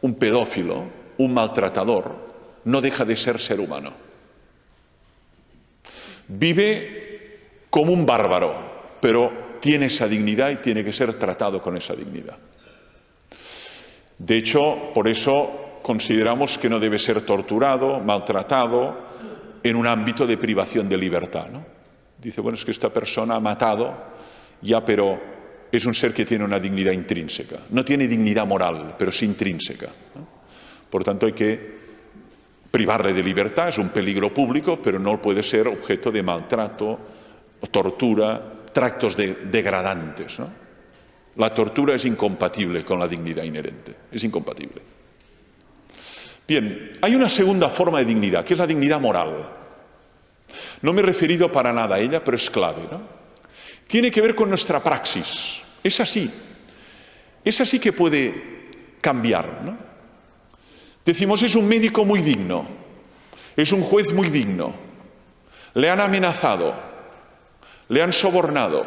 un pedófilo, un maltratador, no deja de ser ser humano. Vive como un bárbaro, pero tiene esa dignidad y tiene que ser tratado con esa dignidad. De hecho, por eso consideramos que no debe ser torturado, maltratado, en un ámbito de privación de libertad, ¿no? Dice, bueno, es que esta persona ha matado, ya, pero es un ser que tiene una dignidad intrínseca. No tiene dignidad moral, pero sí intrínseca, ¿no? Por tanto, hay que privarle de libertad, es un peligro público, pero no puede ser objeto de maltrato, tortura, tractos degradantes, ¿no? La tortura es incompatible con la dignidad inherente, es incompatible. Bien, hay una segunda forma de dignidad, que es la dignidad moral. No me he referido para nada a ella, pero es clave, ¿no? Tiene que ver con nuestra praxis. Es así que puede cambiar, ¿no? Decimos, es un médico muy digno, es un juez muy digno, le han amenazado, le han sobornado,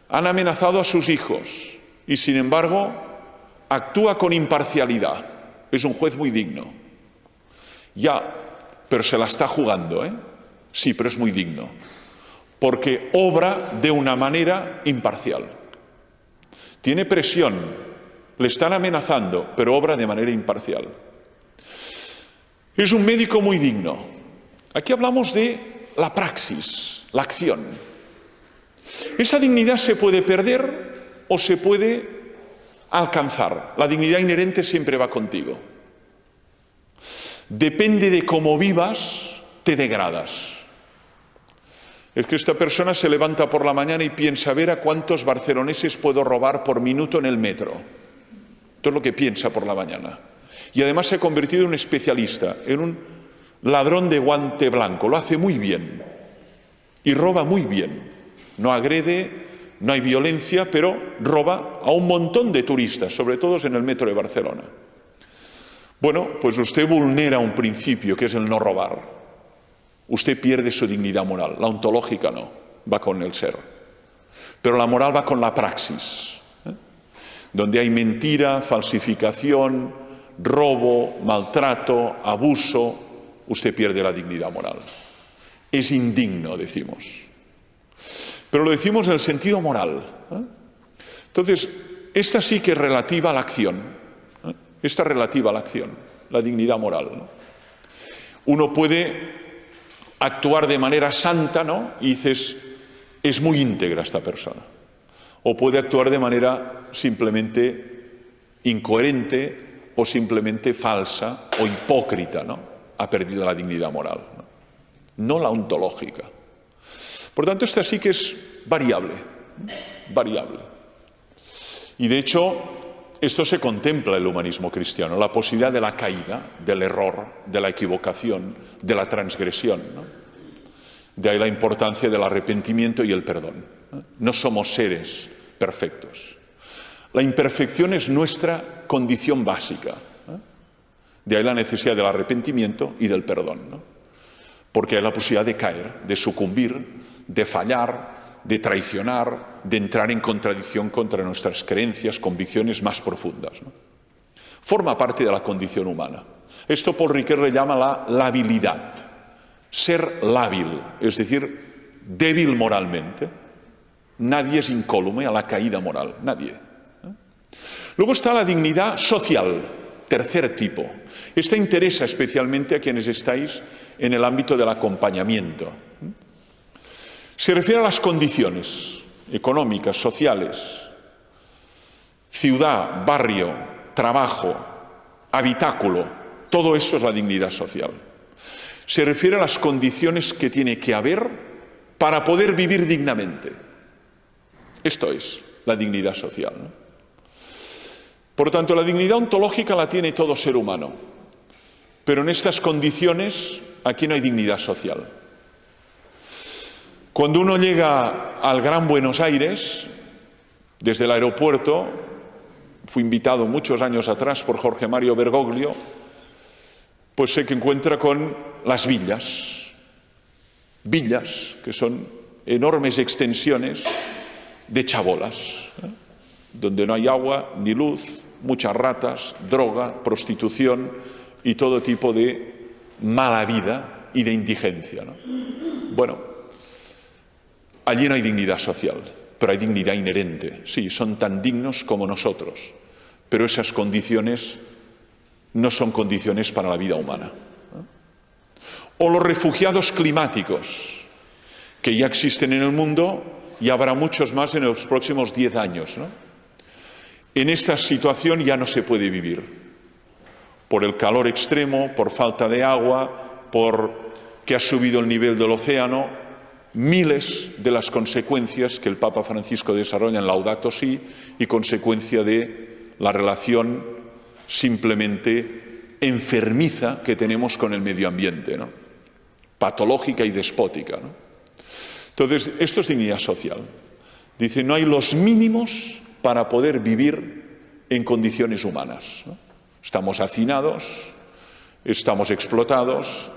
han amenazado a sus hijos y, sin embargo, actúa con imparcialidad. Es un juez muy digno. Ya, pero se la está jugando, ¿eh? Sí, pero es muy digno, porque obra de una manera imparcial. Tiene presión, le están amenazando, pero obra de manera imparcial. Es un médico muy digno. Aquí hablamos de la praxis, la acción. Esa dignidad se puede perder o se puede alcanzar. La dignidad inherente siempre va contigo. Depende de cómo vivas, te degradas. Es que esta persona se levanta por la mañana y piensa, a ver a cuántos barceloneses puedo robar por minuto en el metro. Esto es lo que piensa por la mañana. Y además se ha convertido en un especialista, en un ladrón de guante blanco. Lo hace muy bien y roba muy bien. No agrede, no hay violencia, pero roba a un montón de turistas, sobre todo en el metro de Barcelona. Bueno, pues usted vulnera un principio que es el no robar. Usted pierde su dignidad moral. La ontológica no, va con el ser. Pero la moral va con la praxis, donde hay mentira, falsificación, robo, maltrato, abuso, usted pierde la dignidad moral. Es indigno, decimos. Pero lo decimos en el sentido moral. Entonces, esta sí que es relativa a la acción. Esta es relativa a la acción, la dignidad moral, ¿no? Uno puede actuar de manera santa, ¿no? Y dices, es muy íntegra esta persona. O puede actuar de manera simplemente incoherente o simplemente falsa o hipócrita, ¿no? Ha perdido la dignidad moral, no la ontológica. Por tanto, esta sí que es variable, variable. Y de hecho, esto se contempla en el humanismo cristiano, la posibilidad de la caída, del error, de la equivocación, de la transgresión, ¿no? De ahí la importancia del arrepentimiento y el perdón. No somos seres perfectos. La imperfección es nuestra condición básica. De ahí la necesidad del arrepentimiento y del perdón, ¿no? Porque hay la posibilidad de caer, de sucumbir, de fallar, de traicionar, de entrar en contradicción contra nuestras creencias, convicciones más profundas, ¿no? Forma parte de la condición humana. Esto Paul Ricoeur le llama la labilidad. Ser lábil, es decir, débil moralmente. Nadie es incólume a la caída moral, nadie. Luego está la dignidad social, tercer tipo. Esta interesa especialmente a quienes estáis en el ámbito del acompañamiento. Se refiere a las condiciones económicas, sociales, ciudad, barrio, trabajo, habitáculo, todo eso es la dignidad social. Se refiere a las condiciones que tiene que haber para poder vivir dignamente. Esto es la dignidad social, ¿no? Por lo tanto, la dignidad ontológica la tiene todo ser humano, pero en estas condiciones aquí no hay dignidad social. Cuando uno llega al Gran Buenos Aires, desde el aeropuerto, fui invitado muchos años atrás por Jorge Mario Bergoglio, pues se encuentra con las villas, que son enormes extensiones de chabolas, donde no hay agua ni luz, muchas ratas, droga, prostitución y todo tipo de mala vida y de indigencia, ¿no? Bueno, allí no hay dignidad social, pero hay dignidad inherente. Sí, son tan dignos como nosotros, pero esas condiciones no son condiciones para la vida humana. O los refugiados climáticos, que ya existen en el mundo y habrá muchos más en los próximos 10 años, ¿no? En esta situación ya no se puede vivir, por el calor extremo, por falta de agua, por que ha subido el nivel del océano, miles de las consecuencias que el Papa Francisco desarrolla en Laudato Si y consecuencia de la relación simplemente enfermiza que tenemos con el medio ambiente, ¿no? Patológica y despótica, ¿no? Entonces, esto es dignidad social. Dice, no hay los mínimos para poder vivir en condiciones humanas, ¿no? Estamos hacinados, estamos explotados,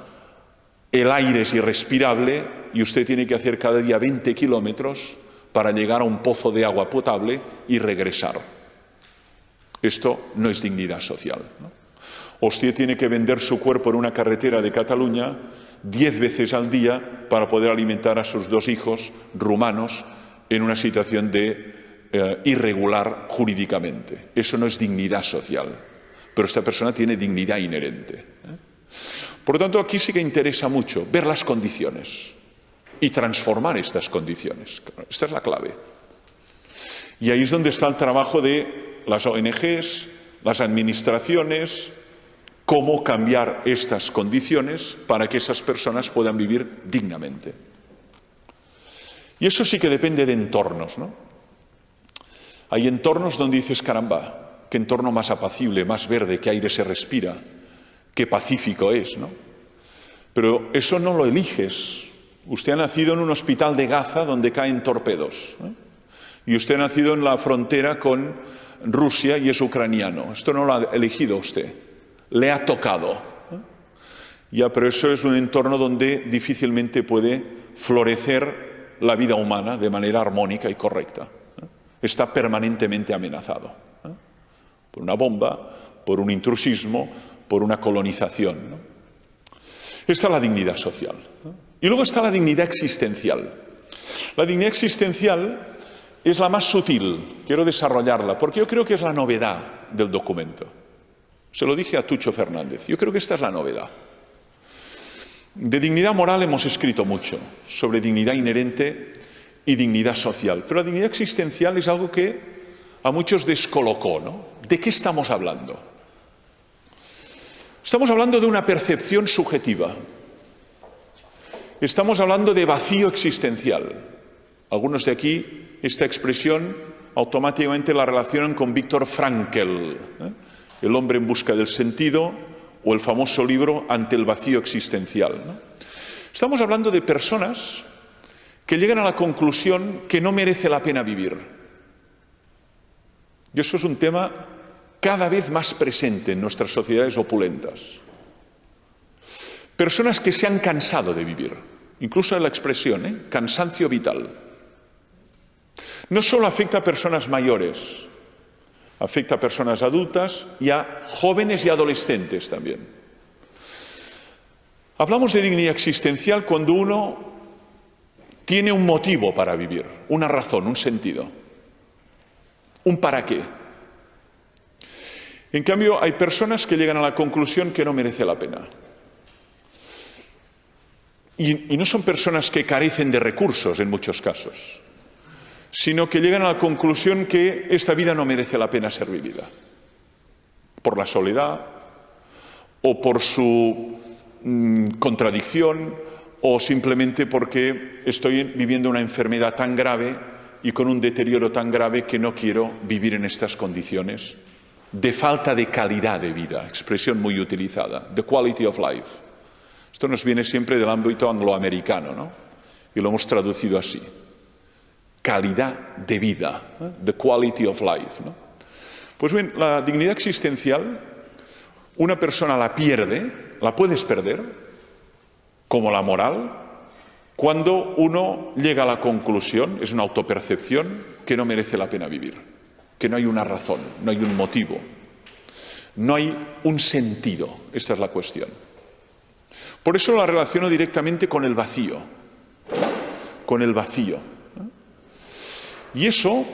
el aire es irrespirable y usted tiene que hacer cada día 20 kilómetros para llegar a un pozo de agua potable y regresar. Esto no es dignidad social, ¿no? Usted tiene que vender su cuerpo en una carretera de Cataluña 10 veces al día para poder alimentar a sus 2 hijos rumanos en una situación de irregular jurídicamente. Eso no es dignidad social, pero esta persona tiene dignidad inherente. Por lo tanto, aquí sí que interesa mucho ver las condiciones y transformar estas condiciones. Esta es la clave. Y ahí es donde está el trabajo de las ONGs, las administraciones, cómo cambiar estas condiciones para que esas personas puedan vivir dignamente. Y eso sí que depende de entornos, ¿no? Hay entornos donde dices, caramba, qué entorno más apacible, más verde, qué aire se respira, qué pacífico es, ¿no? Pero eso no lo eliges. Usted ha nacido en un hospital de Gaza donde caen torpedos, ¿eh? Y usted ha nacido en la frontera con Rusia y es ucraniano. Esto no lo ha elegido usted, le ha tocado, ¿eh? Ya, pero eso es un entorno donde difícilmente puede florecer la vida humana de manera armónica y correcta, ¿eh? Está permanentemente amenazado, ¿eh? Por una bomba, por un intrusismo, por una colonización, ¿no? Esta es la dignidad social, ¿no? Y luego está la dignidad existencial. La dignidad existencial es la más sutil, quiero desarrollarla, porque yo creo que es la novedad del documento. Se lo dije a Tucho Fernández, yo creo que esta es la novedad. De dignidad moral hemos escrito mucho, sobre dignidad inherente y dignidad social, pero la dignidad existencial es algo que a muchos descolocó, ¿no? ¿De qué estamos hablando? Estamos hablando de una percepción subjetiva. Estamos hablando de vacío existencial. Algunos de aquí esta expresión automáticamente la relacionan con Viktor Frankl, ¿eh? El hombre en busca del sentido o el famoso libro Ante el vacío existencial, ¿no? Estamos hablando de personas que llegan a la conclusión que no merece la pena vivir. Y eso es un tema cada vez más presente en nuestras sociedades opulentas. Personas que se han cansado de vivir, incluso de la expresión, cansancio vital. No solo afecta a personas mayores, afecta a personas adultas y a jóvenes y adolescentes también. Hablamos de dignidad existencial cuando uno tiene un motivo para vivir, una razón, un sentido, un para qué. En cambio, hay personas que llegan a la conclusión que no merece la pena. Y no son personas que carecen de recursos en muchos casos, sino que llegan a la conclusión que esta vida no merece la pena ser vivida. Por la soledad, o por su contradicción, o simplemente porque estoy viviendo una enfermedad tan grave y con un deterioro tan grave que no quiero vivir en estas condiciones de falta de calidad de vida, expresión muy utilizada, the quality of life. Esto nos viene siempre del ámbito angloamericano, ¿no? Y lo hemos traducido así. Calidad de vida, ¿eh? The quality of life, ¿no? Pues bien, la dignidad existencial, una persona la pierde, la puedes perder, como la moral, cuando uno llega a la conclusión, es una autopercepción, que no merece la pena vivir, que no hay una razón, no hay un motivo, no hay un sentido. Esta es la cuestión. Por eso la relaciono directamente con el vacío, con el vacío. Y eso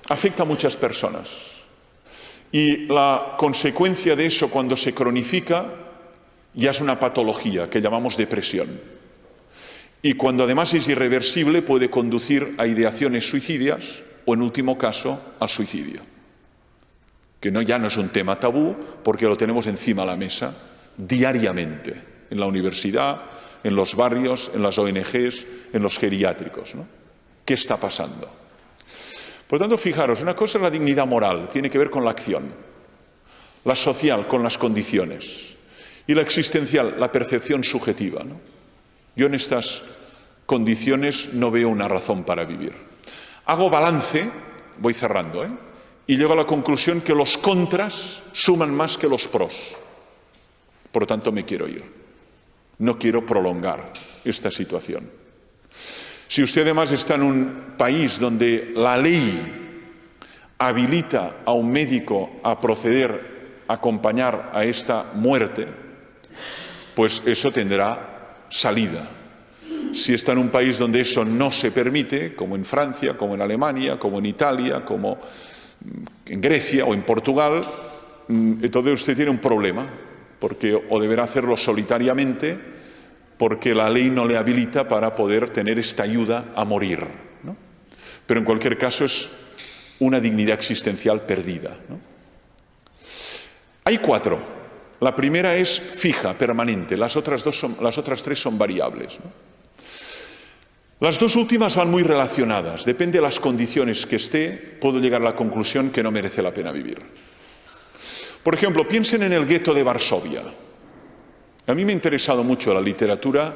afecta a muchas personas. Y la consecuencia de eso, cuando se cronifica, ya es una patología que llamamos depresión. Y cuando además es irreversible, puede conducir a ideaciones suicidas o, en último caso, al suicidio. Que ya no es un tema tabú, porque lo tenemos encima de la mesa diariamente, en la universidad, en los barrios, en las ONGs, en los geriátricos, ¿no? ¿Qué está pasando? Por tanto, fijaros, una cosa es la dignidad moral, tiene que ver con la acción, la social, con las condiciones, y la existencial, la percepción subjetiva, ¿no? Yo en estas condiciones no veo una razón para vivir. Hago balance, voy cerrando, y llego a la conclusión que los contras suman más que los pros. Por lo tanto, me quiero ir. No quiero prolongar esta situación. Si usted además está en un país donde la ley habilita a un médico a proceder a acompañar a esta muerte, pues eso tendrá salida. Si está en un país donde eso no se permite, como en Francia, como en Alemania, como en Italia, como en Grecia o en Portugal, entonces usted tiene un problema, porque o deberá hacerlo solitariamente, porque la ley no le habilita para poder tener esta ayuda a morir, ¿no? Pero en cualquier caso es una dignidad existencial perdida, ¿no? Hay 4. La primera es fija, permanente. Las otras 3 son variables, ¿no? Las dos últimas van muy relacionadas. Depende de las condiciones que esté, puedo llegar a la conclusión que no merece la pena vivir. Por ejemplo, piensen en el gueto de Varsovia. A mí me ha interesado mucho la literatura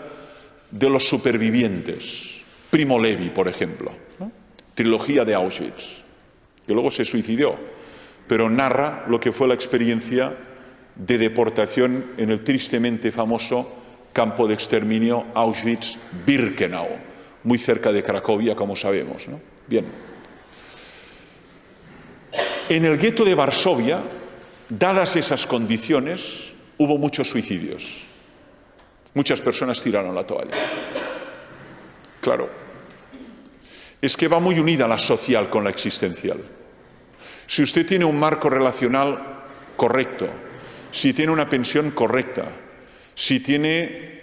de los supervivientes. Primo Levi, por ejemplo, ¿no? Trilogía de Auschwitz, que luego se suicidó, pero narra lo que fue la experiencia de deportación en el tristemente famoso campo de exterminio Auschwitz-Birkenau, muy cerca de Cracovia, como sabemos, ¿no? Bien. En el gueto de Varsovia, dadas esas condiciones, hubo muchos suicidios. Muchas personas tiraron la toalla. Claro. Es que va muy unida la social con la existencial. Si usted tiene un marco relacional correcto, si tiene una pensión correcta, si tiene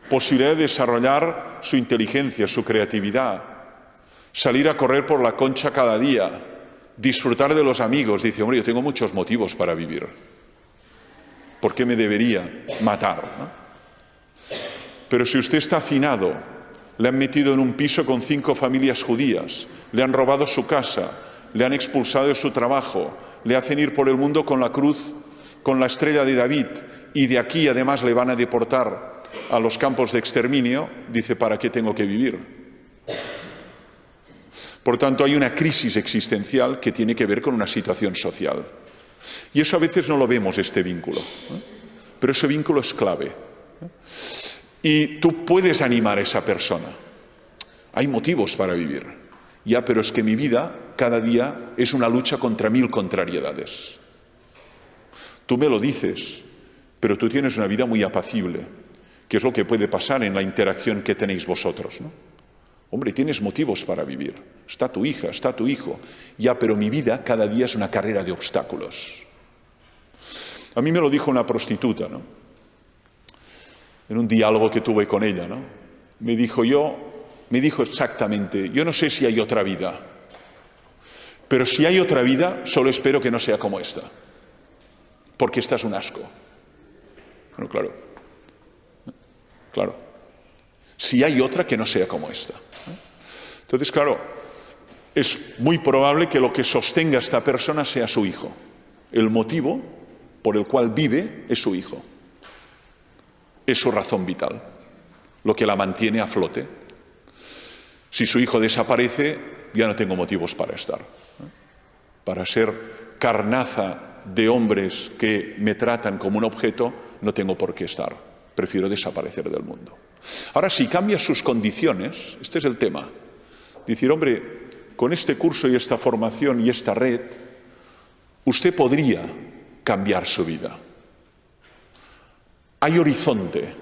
posibilidad de desarrollar su inteligencia, su creatividad, salir a correr por la Concha cada día, disfrutar de los amigos, dice, hombre, yo tengo muchos motivos para vivir. ¿Por qué me debería matar, ¿no? Pero si usted está hacinado, le han metido en un piso con 5 familias judías, le han robado su casa, le han expulsado de su trabajo, le hacen ir por el mundo con la cruz, con la estrella de David, y de aquí además le van a deportar a los campos de exterminio, dice, ¿para qué tengo que vivir? Por tanto, hay una crisis existencial que tiene que ver con una situación social. Y eso a veces no lo vemos, este vínculo, ¿eh? Pero ese vínculo es clave, ¿eh? Y tú puedes animar a esa persona. Hay motivos para vivir. Ya, pero es que mi vida cada día es una lucha contra 1000 contrariedades. Tú me lo dices, pero tú tienes una vida muy apacible, que es lo que puede pasar en la interacción que tenéis vosotros, ¿no? Hombre, tienes motivos para vivir. Está tu hija, está tu hijo. Ya, pero mi vida cada día es una carrera de obstáculos. A mí me lo dijo una prostituta, ¿no? En un diálogo que tuve con ella, ¿no? Me dijo exactamente, yo no sé si hay otra vida, pero si hay otra vida, solo espero que no sea como esta, porque esta es un asco. Bueno, claro. Si hay otra, que no sea como esta. Entonces, claro, es muy probable que lo que sostenga a esta persona sea su hijo. El motivo por el cual vive es su hijo. Es su razón vital, lo que la mantiene a flote. Si su hijo desaparece, ya no tengo motivos para estar. Para ser carnaza de hombres que me tratan como un objeto, no tengo por qué estar. Prefiero desaparecer del mundo. Ahora, si cambia sus condiciones, este es el tema. Decir, hombre, con este curso y esta formación y esta red, usted podría cambiar su vida. Hay horizonte,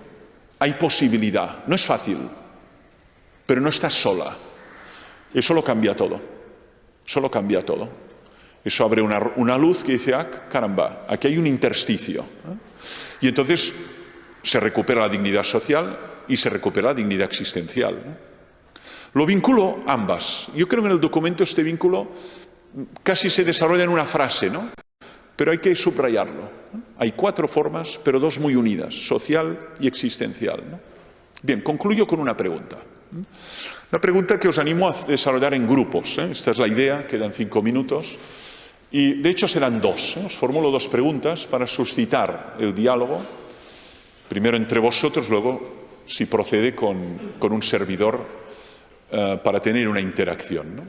hay posibilidad. No es fácil, pero no estás sola. Eso lo cambia todo. Eso lo cambia todo. Eso abre una luz que dice, caramba, aquí hay un intersticio, ¿eh? Y entonces se recupera la dignidad social y se recupera la dignidad existencial, ¿no? Lo vinculo ambas. Yo creo que en el documento este vínculo casi se desarrolla en una frase, ¿no? Pero hay que subrayarlo. Hay 4 formas, pero 2 muy unidas, social y existencial, ¿no? Bien, concluyo con una pregunta. Una pregunta que os animo a desarrollar en grupos, ¿eh? Esta es la idea, quedan 5 minutos. Y de hecho serán 2, ¿eh? Os formulo 2 preguntas para suscitar el diálogo. Primero entre vosotros, luego, si procede, con un servidor para tener una interacción, ¿no?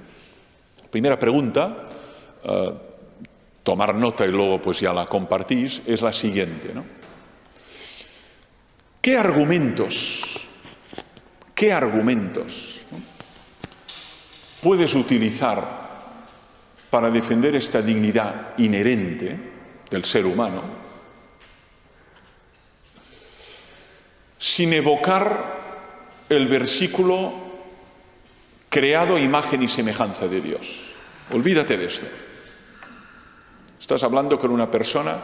Primera pregunta, tomar nota y luego pues ya la compartís, es la siguiente, ¿no? ¿Qué argumentos, ¿no?, puedes utilizar para defender esta dignidad inherente del ser humano sin evocar el versículo creado a imagen y semejanza de Dios? Olvídate de esto. Estás hablando con una persona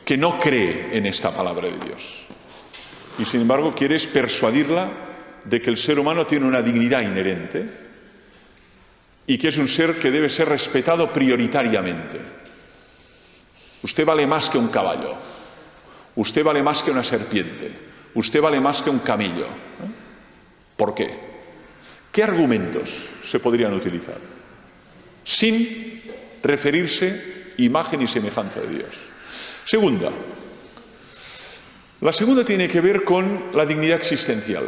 que no cree en esta palabra de Dios y sin embargo quieres persuadirla de que el ser humano tiene una dignidad inherente y que es un ser que debe ser respetado prioritariamente. Usted vale más que un caballo, usted vale más que una serpiente, usted vale más que un camello, ¿eh? ¿Por qué? ¿Qué argumentos se podrían utilizar sin referirse imagen y semejanza de Dios? Segunda. La segunda tiene que ver con la dignidad existencial.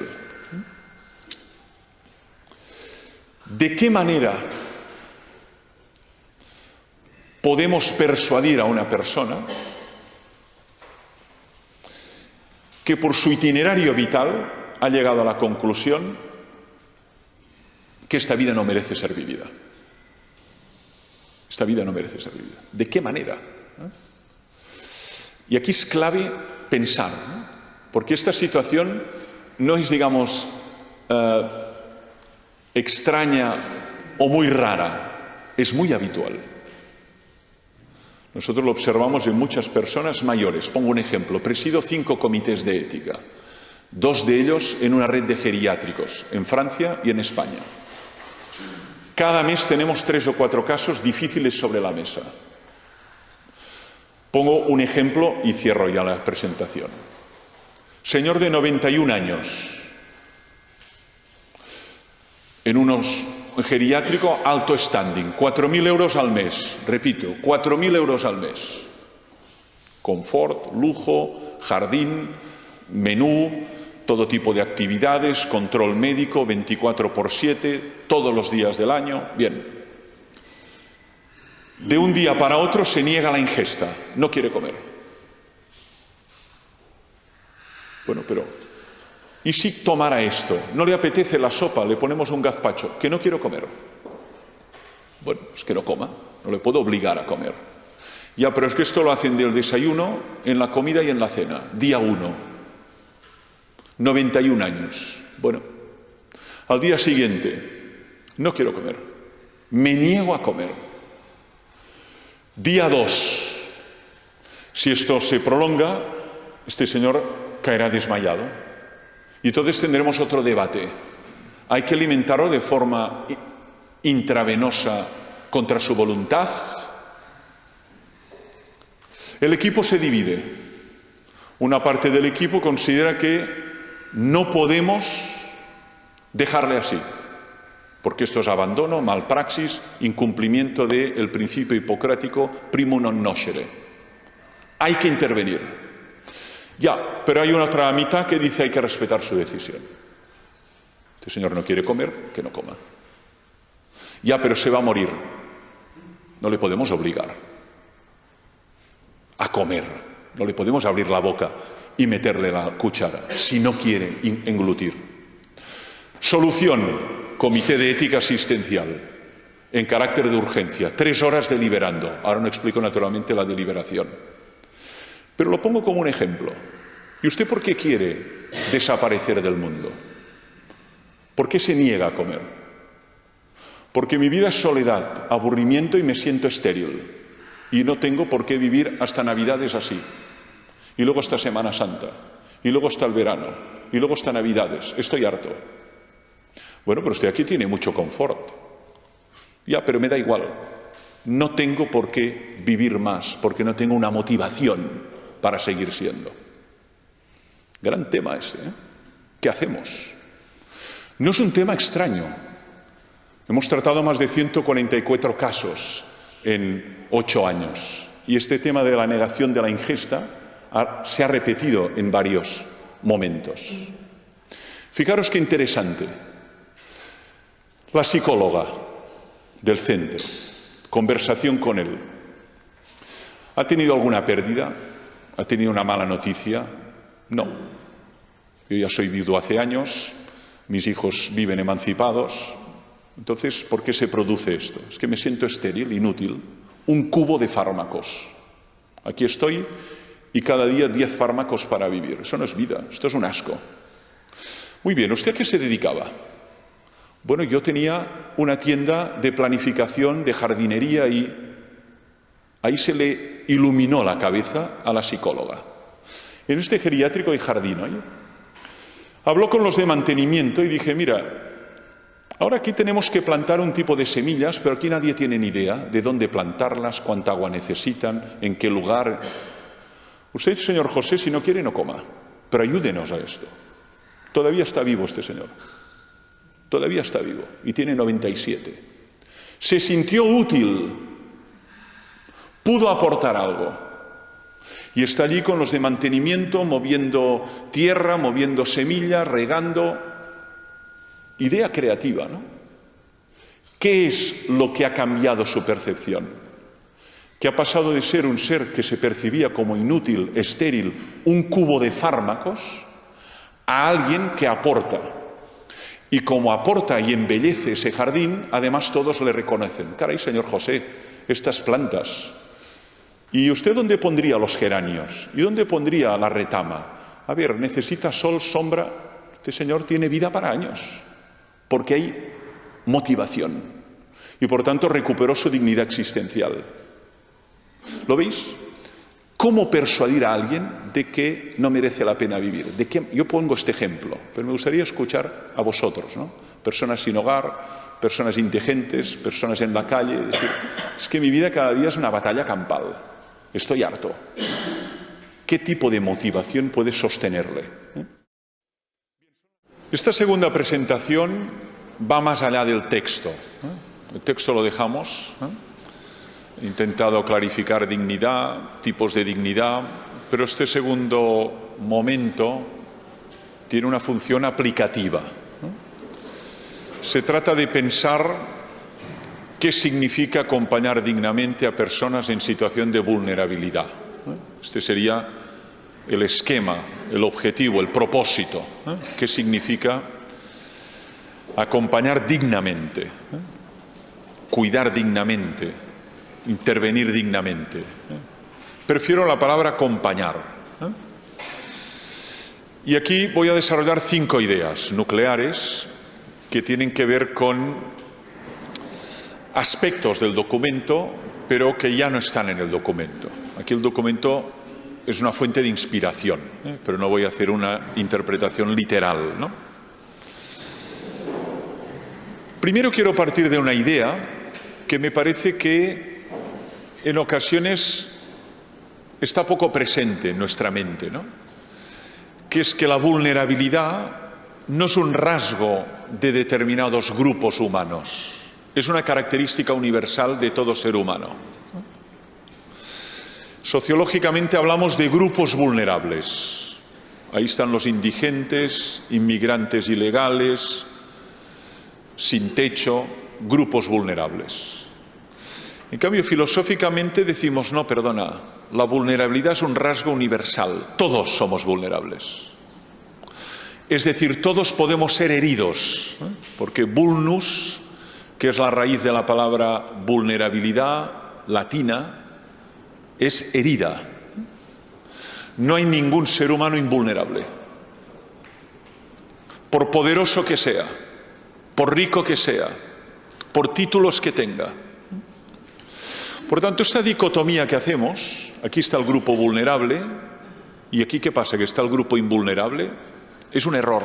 ¿De qué manera podemos persuadir a una persona que por su itinerario vital ha llegado a la conclusión que esta vida no merece ser vivida? Esta vida no merece ser vivida. ¿De qué manera? Y aquí es clave pensar, ¿no? Porque esta situación no es, digamos, extraña o muy rara, es muy habitual. Nosotros lo observamos en muchas personas mayores. Pongo un ejemplo, presido 5 comités de ética, 2 de ellos en una red de geriátricos, en Francia y en España. Cada mes tenemos 3 o 4 casos difíciles sobre la mesa. Pongo un ejemplo y cierro ya la presentación. Señor de 91 años, en un geriátrico alto standing, 4.000 euros al mes, repito, 4.000 euros al mes. Confort, lujo, jardín, menú, todo tipo de actividades, control médico, 24/7, todos los días del año. Bien. De un día para otro se niega la ingesta, no quiere comer. Bueno, pero ¿y si tomara esto? No le apetece la sopa, le ponemos un gazpacho, que no quiero comer. Bueno, pues que no coma, no le puedo obligar a comer. Ya, pero es que esto lo hacen del desayuno, en la comida y en la cena, día 1. 91 años. Bueno, al día siguiente, no quiero comer, me niego a comer. Día 2, si esto se prolonga, este señor caerá desmayado. Y entonces tendremos otro debate. ¿Hay que alimentarlo de forma intravenosa contra su voluntad? El equipo se divide. Una parte del equipo considera que no podemos dejarle así, porque esto es abandono, malpraxis, incumplimiento del principio hipocrático primum non nocere. Hay que intervenir. Ya, pero hay una otra mitad que dice hay que respetar su decisión. Este señor no quiere comer, que no coma. Ya, pero se va a morir. No le podemos obligar a comer. No le podemos abrir la boca y meterle la cuchara si no quiere englutir. Solución. Comité de ética asistencial, en carácter de urgencia, 3 horas deliberando. Ahora no explico naturalmente la deliberación. Pero lo pongo como un ejemplo. ¿Y usted por qué quiere desaparecer del mundo? ¿Por qué se niega a comer? Porque mi vida es soledad, aburrimiento y me siento estéril. Y no tengo por qué vivir hasta Navidades así. Y luego está Semana Santa. Y luego está el verano. Y luego está Navidades. Estoy harto. Bueno, pero usted aquí tiene mucho confort. Ya, pero me da igual. No tengo por qué vivir más, porque no tengo una motivación para seguir siendo. Gran tema este, ¿eh? ¿Qué hacemos? No es un tema extraño. Hemos tratado más de 144 casos en 8 años. Y este tema de la negación de la ingesta se ha repetido en varios momentos. Fijaros qué interesante. La psicóloga del centro, conversación con él. ¿Ha tenido alguna pérdida? ¿Ha tenido una mala noticia? No. Yo ya soy viudo hace años, mis hijos viven emancipados. Entonces, ¿por qué se produce esto? Es que me siento estéril, inútil. Un cubo de fármacos. Aquí estoy y cada día 10 fármacos para vivir. Eso no es vida, esto es un asco. Muy bien, ¿usted a qué se dedicaba? Bueno, yo tenía una tienda de planificación, de jardinería y ahí se le iluminó la cabeza a la psicóloga. En este geriátrico hay jardín, ¿oye? Habló con los de mantenimiento y dije, mira, ahora aquí tenemos que plantar un tipo de semillas, pero aquí nadie tiene ni idea de dónde plantarlas, cuánta agua necesitan, en qué lugar. Usted, señor José, si no quiere, no coma, pero ayúdenos a esto. Todavía está vivo este señor. Todavía está vivo y tiene 97. Se sintió útil, pudo aportar algo. Y está allí con los de mantenimiento, moviendo tierra, moviendo semillas, regando. Idea creativa, ¿no? ¿Qué es lo que ha cambiado su percepción? Que ha pasado de ser un ser que se percibía como inútil, estéril, un cubo de fármacos, a alguien que aporta. Y como aporta y embellece ese jardín, además todos le reconocen. Caray, señor José, estas plantas. ¿Y usted dónde pondría los geranios? ¿Y dónde pondría la retama? A ver, necesita sol, sombra. Este señor tiene vida para años, porque hay motivación. Y por tanto recuperó su dignidad existencial. ¿Lo veis? ¿Cómo persuadir a alguien de que no merece la pena vivir? Yo pongo este ejemplo, pero me gustaría escuchar a vosotros, ¿no? Personas sin hogar, personas indigentes, personas en la calle. Es que mi vida cada día es una batalla campal. Estoy harto. ¿Qué tipo de motivación puede sostenerle? Esta segunda presentación va más allá del texto. El texto lo dejamos. He intentado clarificar dignidad, tipos de dignidad, pero este segundo momento tiene una función aplicativa. Se trata de pensar qué significa acompañar dignamente a personas en situación de vulnerabilidad. Este sería el esquema, el objetivo, el propósito. ¿Qué significa acompañar dignamente, cuidar dignamente, intervenir dignamente? Prefiero la palabra acompañar. Y aquí voy a desarrollar 5 ideas nucleares que tienen que ver con aspectos del documento, pero que ya no están en el documento. Aquí el documento es una fuente de inspiración, pero no voy a hacer una interpretación literal, ¿no? Primero quiero partir de una idea que me parece que en ocasiones está poco presente en nuestra mente, ¿no? Que es que la vulnerabilidad no es un rasgo de determinados grupos humanos. Es una característica universal de todo ser humano. Sociológicamente hablamos de grupos vulnerables. Ahí están los indigentes, inmigrantes ilegales, sin techo, grupos vulnerables. En cambio, filosóficamente decimos, no, perdona, la vulnerabilidad es un rasgo universal. Todos somos vulnerables. Es decir, todos podemos ser heridos, porque vulnus, que es la raíz de la palabra vulnerabilidad latina, es herida. No hay ningún ser humano invulnerable. Por poderoso que sea, por rico que sea, por títulos que tenga. Por tanto, esta dicotomía que hacemos, aquí está el grupo vulnerable, y aquí ¿qué pasa? Que está el grupo invulnerable, es un error.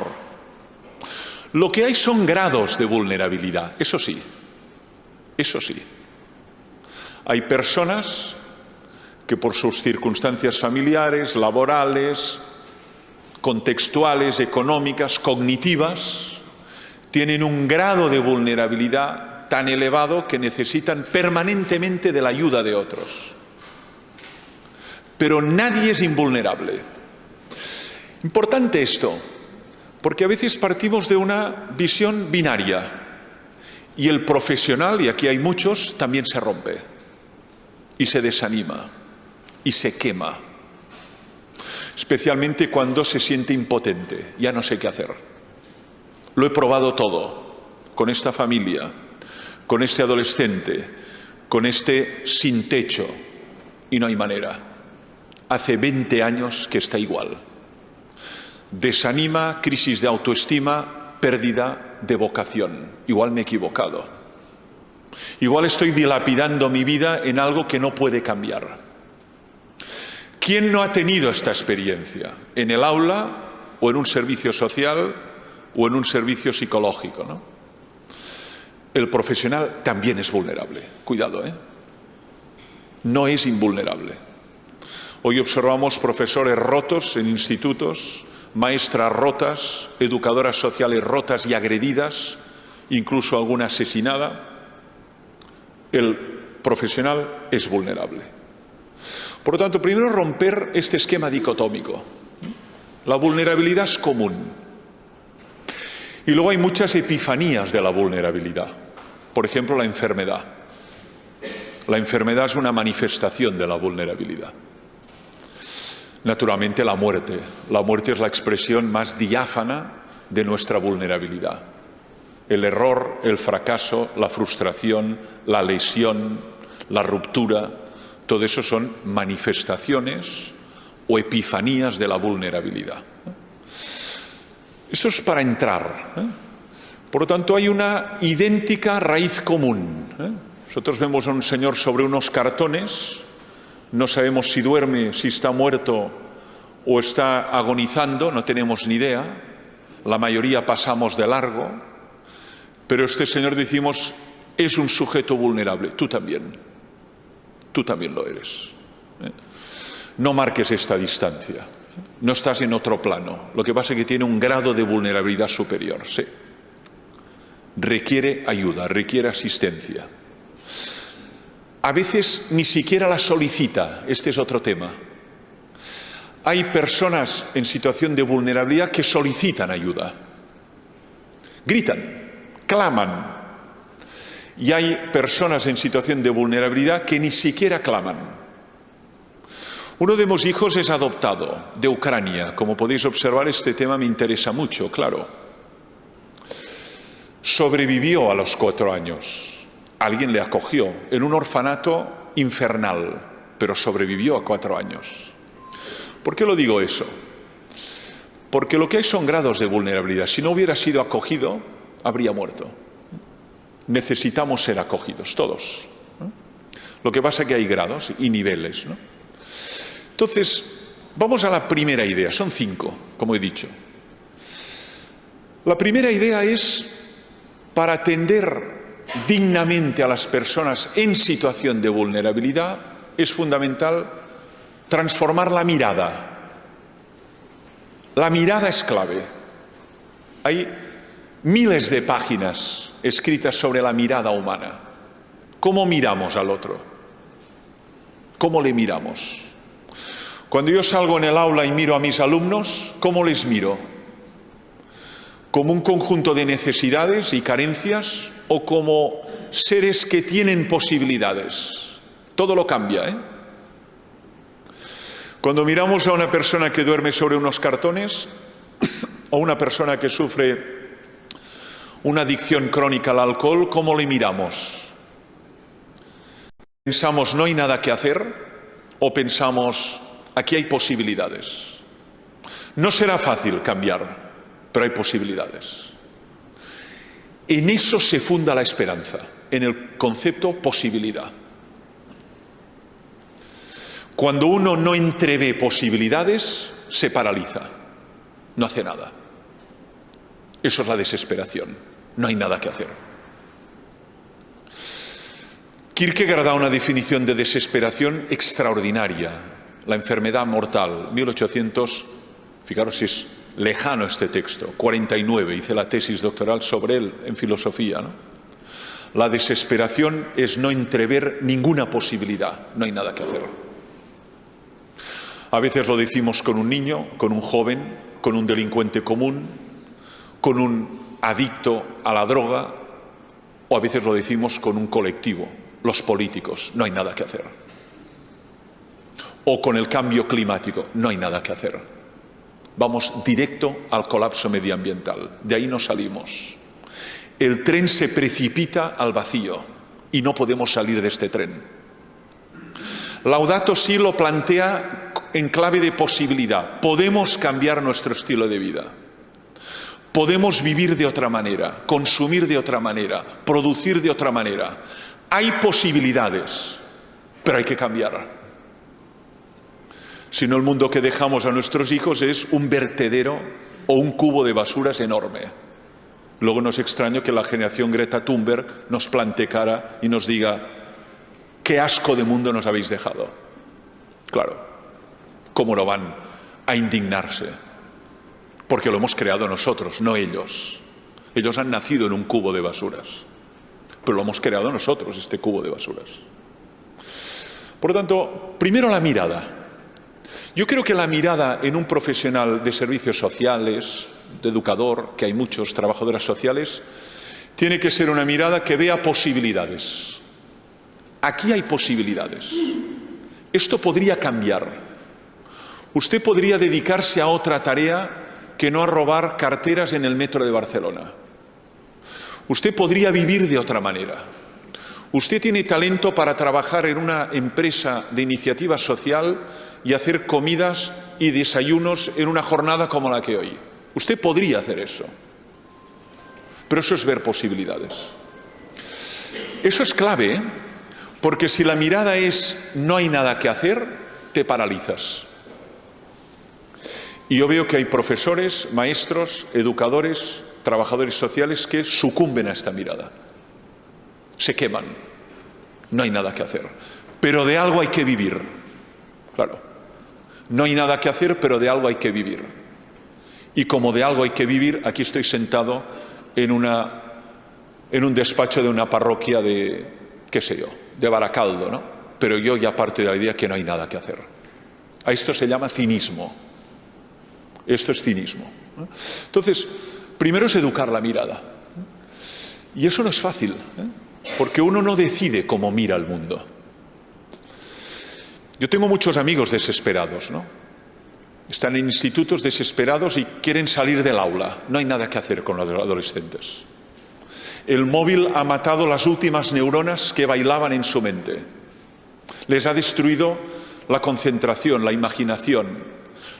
Lo que hay son grados de vulnerabilidad, eso sí, eso sí. Hay personas que por sus circunstancias familiares, laborales, contextuales, económicas, cognitivas, tienen un grado de vulnerabilidad tan elevado que necesitan permanentemente de la ayuda de otros. Pero nadie es invulnerable. Importante esto, porque a veces partimos de una visión binaria y el profesional, y aquí hay muchos, también se rompe y se desanima y se quema, especialmente cuando se siente impotente, ya no sé qué hacer. Lo he probado todo, con esta familia, con este adolescente, con este sin techo, y no hay manera. Hace 20 años que está igual. Desanima, crisis de autoestima, pérdida de vocación. Igual me he equivocado. Igual estoy dilapidando mi vida en algo que no puede cambiar. ¿Quién no ha tenido esta experiencia? ¿En el aula o en un servicio social o en un servicio psicológico, ¿no? El profesional también es vulnerable. Cuidado, ¿eh? No es invulnerable. Hoy observamos profesores rotos en institutos, maestras rotas, educadoras sociales rotas y agredidas incluso alguna asesinada, el profesional es vulnerable. Por lo tanto, primero romper este esquema dicotómico. La vulnerabilidad es común. Y luego hay muchas epifanías de la vulnerabilidad. Por ejemplo, la enfermedad. La enfermedad es una manifestación de la vulnerabilidad. Naturalmente, la muerte. La muerte es la expresión más diáfana de nuestra vulnerabilidad. El error, el fracaso, la frustración, la lesión, la ruptura, todo eso son manifestaciones o epifanías de la vulnerabilidad. Eso es para entrar. Por lo tanto, hay una idéntica raíz común. Nosotros vemos a un señor sobre unos cartones, no sabemos si duerme, si está muerto o está agonizando, no tenemos ni idea. La mayoría pasamos de largo, pero este señor, decimos, es un sujeto vulnerable. Tú también lo eres. No marques esta distancia, no estás en otro plano. Lo que pasa es que tiene un grado de vulnerabilidad superior, sí. Requiere ayuda, requiere asistencia. A veces ni siquiera la solicita, este es otro tema. Hay personas en situación de vulnerabilidad que solicitan ayuda. Gritan, claman. Y hay personas en situación de vulnerabilidad que ni siquiera claman. Uno de mis hijos es adoptado de Ucrania. Como podéis observar, este tema me interesa mucho, claro. Sobrevivió a los 4 años. Alguien le acogió en un orfanato infernal, pero sobrevivió a 4 años. ¿Por qué lo digo eso? Porque lo que hay son grados de vulnerabilidad. Si no hubiera sido acogido, habría muerto. Necesitamos ser acogidos, todos. Lo que pasa es que hay grados y niveles, ¿no? Entonces, vamos a la primera idea. Son 5, como he dicho. La primera idea es, para atender dignamente a las personas en situación de vulnerabilidad, es fundamental transformar la mirada. La mirada es clave. Hay miles de páginas escritas sobre la mirada humana. ¿Cómo miramos al otro? ¿Cómo le miramos? Cuando yo salgo en el aula y miro a mis alumnos, ¿cómo les miro? ¿Como un conjunto de necesidades y carencias o como seres que tienen posibilidades? Todo lo cambia, ¿eh? Cuando miramos a una persona que duerme sobre unos cartones o una persona que sufre una adicción crónica al alcohol, ¿cómo le miramos? ¿Pensamos no hay nada que hacer? ¿O pensamos aquí hay posibilidades? No será fácil cambiar, pero hay posibilidades. En eso se funda la esperanza, en el concepto posibilidad. Cuando uno no entrevé posibilidades, se paraliza, no hace nada. Eso es la desesperación, no hay nada que hacer. Kierkegaard da una definición de desesperación extraordinaria, la enfermedad mortal, 1800, fijaros si es lejano este texto, 49, hice la tesis doctoral sobre él en filosofía, ¿no? La desesperación es no entrever ninguna posibilidad, no hay nada que hacer. A veces lo decimos con un niño, con un joven, con un delincuente común, con un adicto a la droga, o a veces lo decimos con un colectivo, los políticos, no hay nada que hacer. O con el cambio climático, no hay nada que hacer. Vamos directo al colapso medioambiental, de ahí no salimos. El tren se precipita al vacío y no podemos salir de este tren. Laudato Si lo plantea en clave de posibilidad. Podemos cambiar nuestro estilo de vida. Podemos vivir de otra manera, consumir de otra manera, producir de otra manera. Hay posibilidades, pero hay que cambiar. Si no, el mundo que dejamos a nuestros hijos es un vertedero o un cubo de basuras enorme. Luego no es extraño que la generación Greta Thunberg nos plante cara y nos diga: ¡qué asco de mundo nos habéis dejado! Claro, ¿cómo no van a indignarse? Porque lo hemos creado nosotros, no ellos. Ellos han nacido en un cubo de basuras, pero lo hemos creado nosotros, este cubo de basuras. Por lo tanto, primero la mirada. Yo creo que la mirada en un profesional de servicios sociales, de educador, que hay muchos trabajadoras sociales, tiene que ser una mirada que vea posibilidades. Aquí hay posibilidades. Esto podría cambiar. Usted podría dedicarse a otra tarea que no a robar carteras en el metro de Barcelona. Usted podría vivir de otra manera. Usted tiene talento para trabajar en una empresa de iniciativa social y hacer comidas y desayunos en una jornada como la que hoy. Usted podría hacer eso. Pero eso es ver posibilidades. Eso es clave, ¿eh? Porque si la mirada es no hay nada que hacer, te paralizas. Y yo veo que hay profesores, maestros, educadores, trabajadores sociales que sucumben a esta mirada. Se queman. No hay nada que hacer. Pero de algo hay que vivir. Claro. No hay nada que hacer, pero de algo hay que vivir. Y como de algo hay que vivir, aquí estoy sentado en un despacho de una parroquia de, qué sé yo, de Baracaldo, ¿no? Pero yo ya parto de la idea que no hay nada que hacer. A esto se llama cinismo. Esto es cinismo. Entonces, primero es educar la mirada. Y eso no es fácil, porque uno no decide cómo mira el mundo. Yo tengo muchos amigos desesperados, ¿no? Están en institutos desesperados y quieren salir del aula. No hay nada que hacer con los adolescentes. El móvil ha matado las últimas neuronas que bailaban en su mente. Les ha destruido la concentración, la imaginación.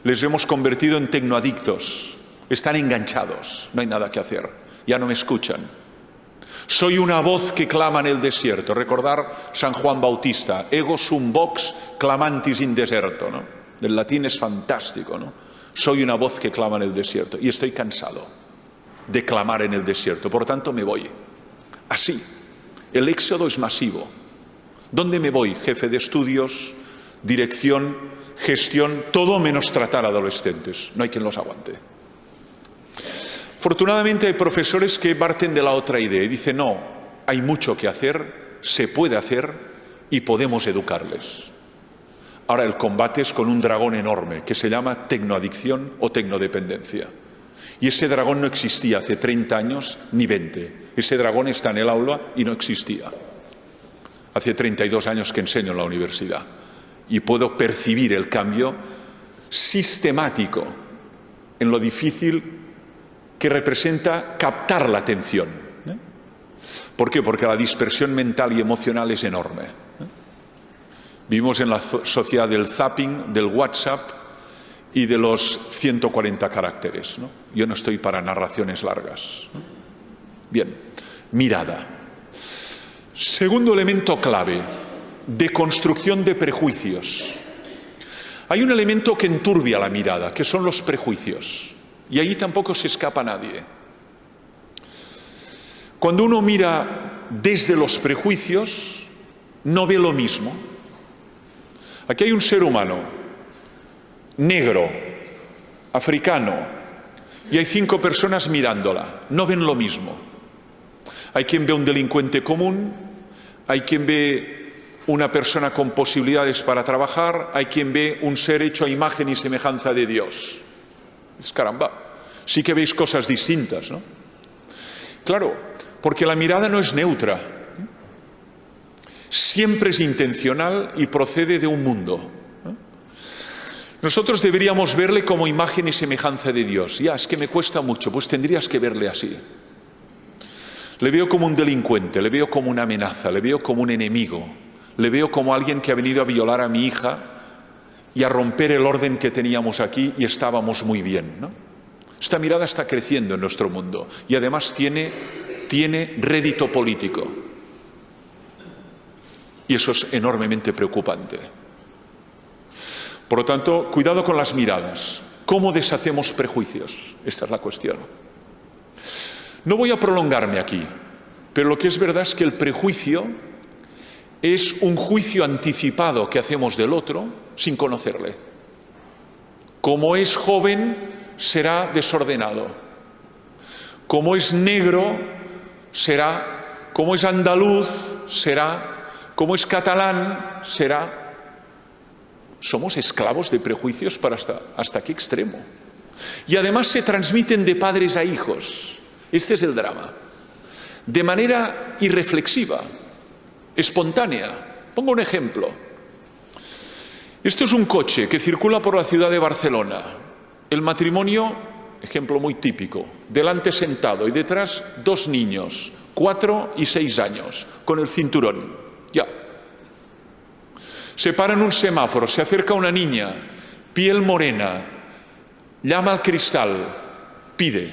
Les hemos convertido en tecnoadictos. Están enganchados. No hay nada que hacer. Ya no me escuchan. Soy una voz que clama en el desierto. Recordar San Juan Bautista. Ego sum vox clamantis in deserto, ¿no? Del latín es fantástico, ¿no? Soy una voz que clama en el desierto. Y estoy cansado de clamar en el desierto. Por tanto, me voy. Así. El éxodo es masivo. ¿Dónde me voy? Jefe de estudios, dirección, gestión, todo menos tratar a adolescentes. No hay quien los aguante. Afortunadamente hay profesores que parten de la otra idea y dicen, no, hay mucho que hacer, se puede hacer y podemos educarles. Ahora el combate es con un dragón enorme que se llama tecnoadicción o tecnodependencia. Y ese dragón no existía hace 30 años ni 20. Ese dragón está en el aula y no existía. Hace 32 años que enseño en la universidad y puedo percibir el cambio sistemático en lo difícil que representa captar la atención. ¿Por qué? Porque la dispersión mental y emocional es enorme. Vivimos en la sociedad del zapping, del WhatsApp y de los 140 caracteres, ¿no? Yo no estoy para narraciones largas, ¿no? Bien, mirada. Segundo elemento clave, deconstrucción de prejuicios. Hay un elemento que enturbia la mirada, que son los prejuicios. Y ahí tampoco se escapa nadie. Cuando uno mira desde los prejuicios, no ve lo mismo. Aquí hay un ser humano, negro, africano, y hay 5 personas mirándola. No ven lo mismo. Hay quien ve un delincuente común, hay quien ve una persona con posibilidades para trabajar, hay quien ve un ser hecho a imagen y semejanza de Dios. Es caramba, sí que veis cosas distintas, ¿no? Claro, porque la mirada no es neutra. Siempre es intencional y procede de un mundo. Nosotros deberíamos verle como imagen y semejanza de Dios. Ya, es que me cuesta mucho, pues tendrías que verle así. Le veo como un delincuente, le veo como una amenaza, le veo como un enemigo, le veo como alguien que ha venido a violar a mi hija y a romper el orden que teníamos aquí y estábamos muy bien, ¿no? Esta mirada está creciendo en nuestro mundo y además tiene rédito político. Y eso es enormemente preocupante. Por lo tanto, cuidado con las miradas. ¿Cómo deshacemos prejuicios? Esta es la cuestión. No voy a prolongarme aquí, pero lo que es verdad es que el prejuicio es un juicio anticipado que hacemos del otro sin conocerle. Como es joven, será desordenado. como es negro, será, como es andaluz, será, como es catalán, será. Somos esclavos de prejuicios ¿hasta qué extremo? Y además se transmiten de padres a hijos. Este es el drama. De manera irreflexiva, espontánea. Pongo un ejemplo. Esto es un coche que circula por la ciudad de Barcelona. El matrimonio, ejemplo muy típico, delante sentado y detrás 2 niños, 4 y 6 años, con el cinturón. Ya. Se para en un semáforo, se acerca una niña, piel morena, llama al cristal, pide.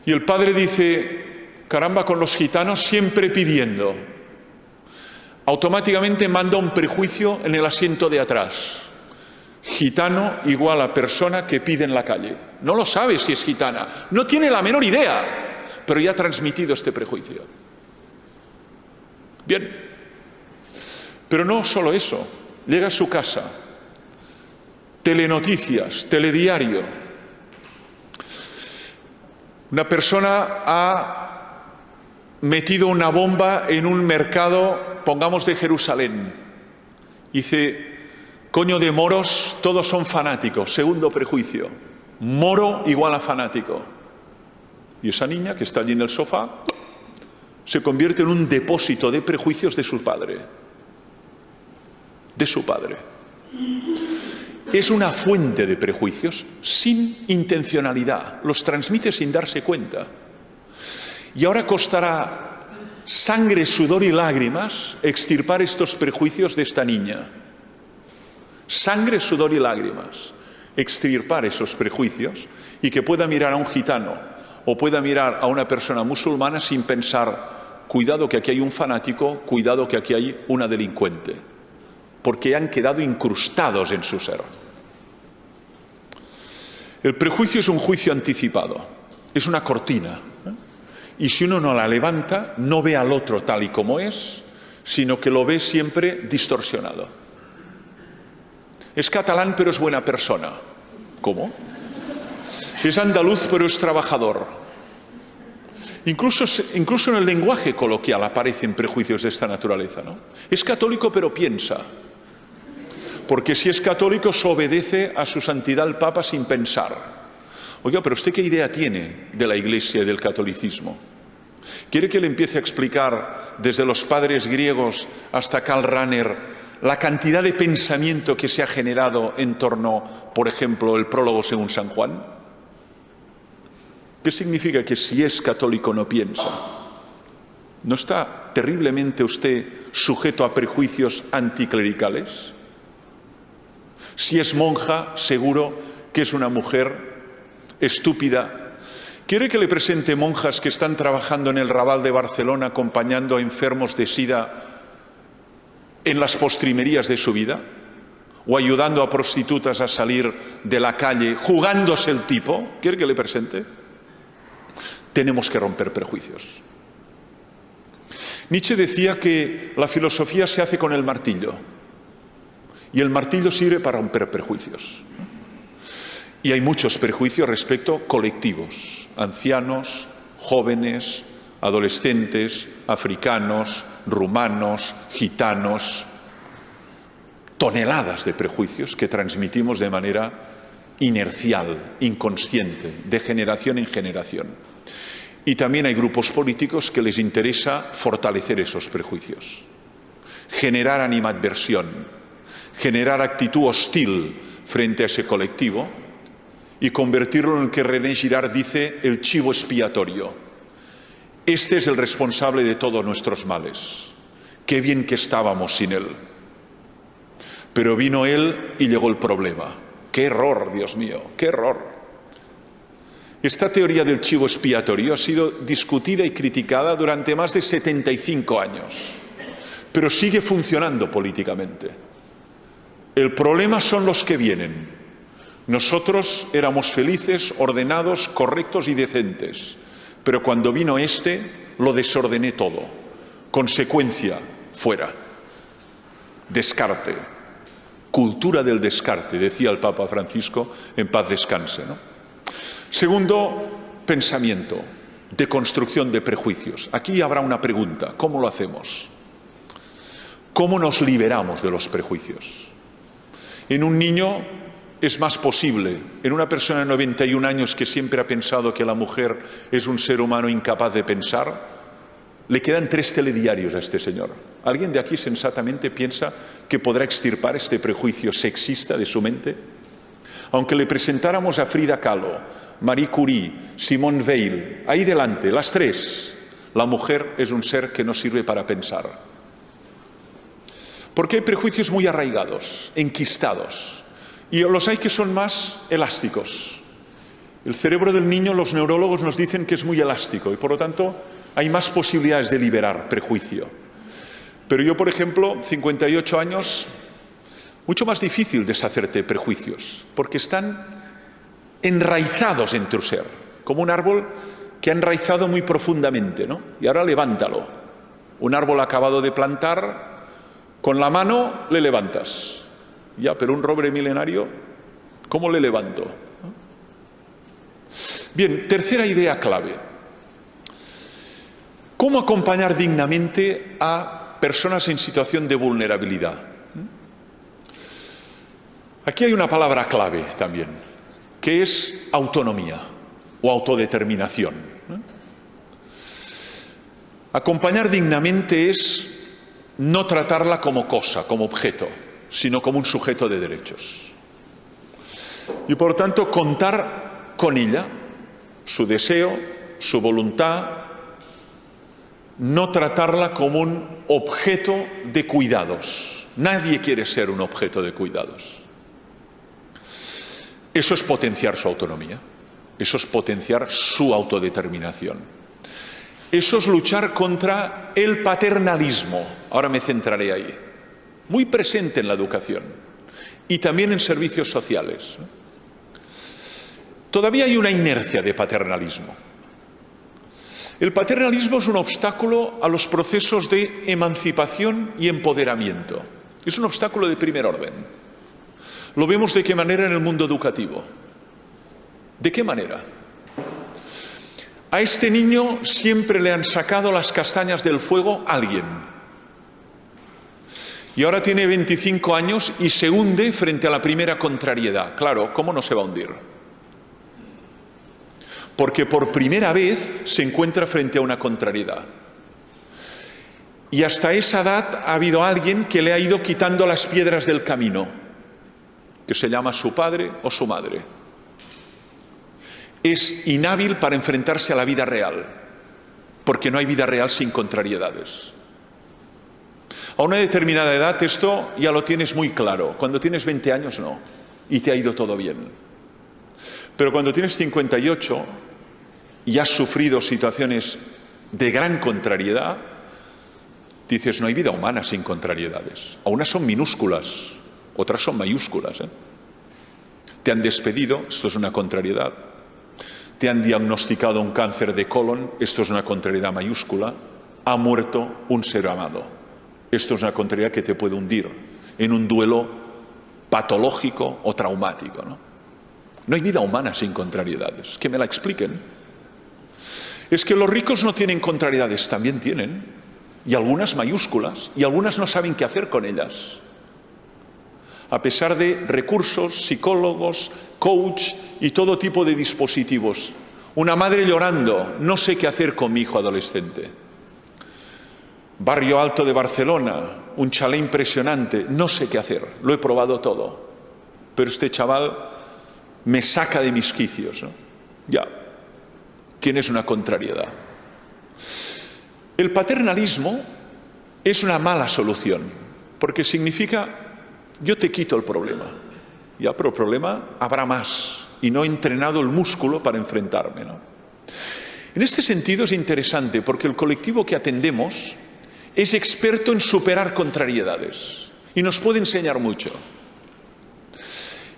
Y el padre dice, caramba, con los gitanos siempre pidiendo. Automáticamente manda un prejuicio en el asiento de atrás. Gitano igual a persona que pide en la calle. No lo sabe si es gitana, no tiene la menor idea, pero ya ha transmitido este prejuicio. Bien, pero no solo eso, llega a su casa, telenoticias, telediario. Una persona ha metido una bomba en un mercado, pongamos de Jerusalén. Dice, coño de moros, todos son fanáticos. Segundo prejuicio, moro igual a fanático. Y esa niña que está allí en el sofá se convierte en un depósito de prejuicios de su padre. De su padre. Es una fuente de prejuicios sin intencionalidad. Los transmite sin darse cuenta. Y ahora costará sangre, sudor y lágrimas extirpar estos prejuicios de esta niña. Sangre, sudor y lágrimas. Extirpar esos prejuicios y que pueda mirar a un gitano o pueda mirar a una persona musulmana sin pensar, cuidado que aquí hay un fanático, cuidado que aquí hay una delincuente. Porque han quedado incrustados en su ser. El prejuicio es un juicio anticipado, es una cortina. Y si uno no la levanta, no ve al otro tal y como es, sino que lo ve siempre distorsionado. Es catalán pero es buena persona. ¿Cómo? Es andaluz pero es trabajador. Incluso en el lenguaje coloquial aparecen prejuicios de esta naturaleza, ¿no? Es católico pero piensa. Porque si es católico se obedece a su santidad el Papa sin pensar. Oiga, pero ¿usted qué idea tiene de la Iglesia y del catolicismo? ¿Quiere que le empiece a explicar desde los padres griegos hasta Karl Rahner la cantidad de pensamiento que se ha generado en torno, por ejemplo, el prólogo según San Juan? ¿Qué significa que si es católico no piensa? ¿No está terriblemente usted sujeto a prejuicios anticlericales? Si es monja, seguro que es una mujer estúpida. ¿Quiere que le presente monjas que están trabajando en el Raval de Barcelona acompañando a enfermos de SIDA en las postrimerías de su vida? ¿O ayudando a prostitutas a salir de la calle, jugándose el tipo? ¿Quiere que le presente? Tenemos que romper prejuicios. Nietzsche decía que la filosofía se hace con el martillo. Y el martillo sirve para romper prejuicios. Y hay muchos prejuicios respecto colectivos, ancianos, jóvenes, adolescentes, africanos, rumanos, gitanos, toneladas de prejuicios que transmitimos de manera inercial, inconsciente, de generación en generación. Y también hay grupos políticos que les interesa fortalecer esos prejuicios, generar animadversión, generar actitud hostil frente a ese colectivo y convertirlo en el que René Girard dice el chivo expiatorio. Este es el responsable de todos nuestros males. Qué bien que estábamos sin él. Pero vino él y llegó el problema. ¡Qué error, Dios mío! ¡Qué error! Esta teoría del chivo expiatorio ha sido discutida y criticada durante más de 75 años, pero sigue funcionando políticamente. El problema son los que vienen. Nosotros éramos felices, ordenados, correctos y decentes, pero cuando vino este, lo desordené todo. Consecuencia, fuera. Descarte. Cultura del descarte, decía el Papa Francisco, en paz descanse, ¿no? Segundo, pensamiento de construcción de prejuicios. Aquí habrá una pregunta: ¿cómo lo hacemos? ¿Cómo nos liberamos de los prejuicios? En un niño es más posible. En una persona de 91 años que siempre ha pensado que la mujer es un ser humano incapaz de pensar, le quedan 3 telediarios a este señor. ¿Alguien de aquí sensatamente piensa que podrá extirpar este prejuicio sexista de su mente? Aunque le presentáramos a Frida Kahlo, Marie Curie, Simone Weil, ahí delante, las 3, la mujer es un ser que no sirve para pensar. Porque hay prejuicios muy arraigados, enquistados, y los hay que son más elásticos. El cerebro del niño, los neurólogos nos dicen que es muy elástico y por lo tanto hay más posibilidades de liberar prejuicio. Pero yo, por ejemplo, 58 años, mucho más difícil deshacerte de prejuicios, porque están enraizados en tu ser, como un árbol que ha enraizado muy profundamente, ¿no? Y ahora levántalo. Un árbol acabado de plantar, con la mano le levantas. Ya, pero un roble milenario, ¿cómo le levanto? Bien, tercera idea clave. ¿Cómo acompañar dignamente a personas en situación de vulnerabilidad? Aquí hay una palabra clave también, que es autonomía o autodeterminación. Acompañar dignamente es no tratarla como cosa, como objeto, sino como un sujeto de derechos. Y por lo tanto contar con ella, su deseo, su voluntad, no tratarla como un objeto de cuidados. Nadie quiere ser un objeto de cuidados. Eso es potenciar su autonomía, eso es potenciar su autodeterminación. Eso es luchar contra el paternalismo, ahora me centraré ahí, muy presente en la educación y también en servicios sociales. Todavía hay una inercia de paternalismo. El paternalismo es un obstáculo a los procesos de emancipación y empoderamiento. Es un obstáculo de primer orden. Lo vemos de qué manera en el mundo educativo. ¿De qué manera? A este niño siempre le han sacado las castañas del fuego alguien. Y ahora tiene 25 años y se hunde frente a la primera contrariedad. Claro, ¿cómo no se va a hundir? Porque por primera vez se encuentra frente a una contrariedad. Y hasta esa edad ha habido alguien que le ha ido quitando las piedras del camino, que se llama su padre o su madre. Es inhábil para enfrentarse a la vida real, porque no hay vida real sin contrariedades. A una determinada edad esto ya lo tienes muy claro. Cuando tienes 20 años no, y te ha ido todo bien. Pero cuando tienes 58 y has sufrido situaciones de gran contrariedad, dices, no hay vida humana sin contrariedades. Unas son minúsculas, otras son mayúsculas. Te han despedido, esto es una contrariedad. Te han diagnosticado un cáncer de colon, esto es una contrariedad mayúscula. Ha muerto un ser amado. Esto es una contrariedad que te puede hundir en un duelo patológico o traumático, ¿no? No hay vida humana sin contrariedades. Que me la expliquen. Es que los ricos no tienen contrariedades, también tienen. Y algunas mayúsculas, y algunas no saben qué hacer con ellas. A pesar de recursos, psicólogos, coach y todo tipo de dispositivos. Una madre llorando, no sé qué hacer con mi hijo adolescente. Barrio Alto de Barcelona, un chalet impresionante, no sé qué hacer, lo he probado todo. Pero este chaval me saca de mis quicios, ¿no? Ya, tienes una contrariedad. El paternalismo es una mala solución, porque significa, yo te quito el problema, ya, pero el problema habrá más, y no he entrenado el músculo para enfrentarme, ¿no? En este sentido es interesante, porque el colectivo que atendemos es experto en superar contrariedades, y nos puede enseñar mucho.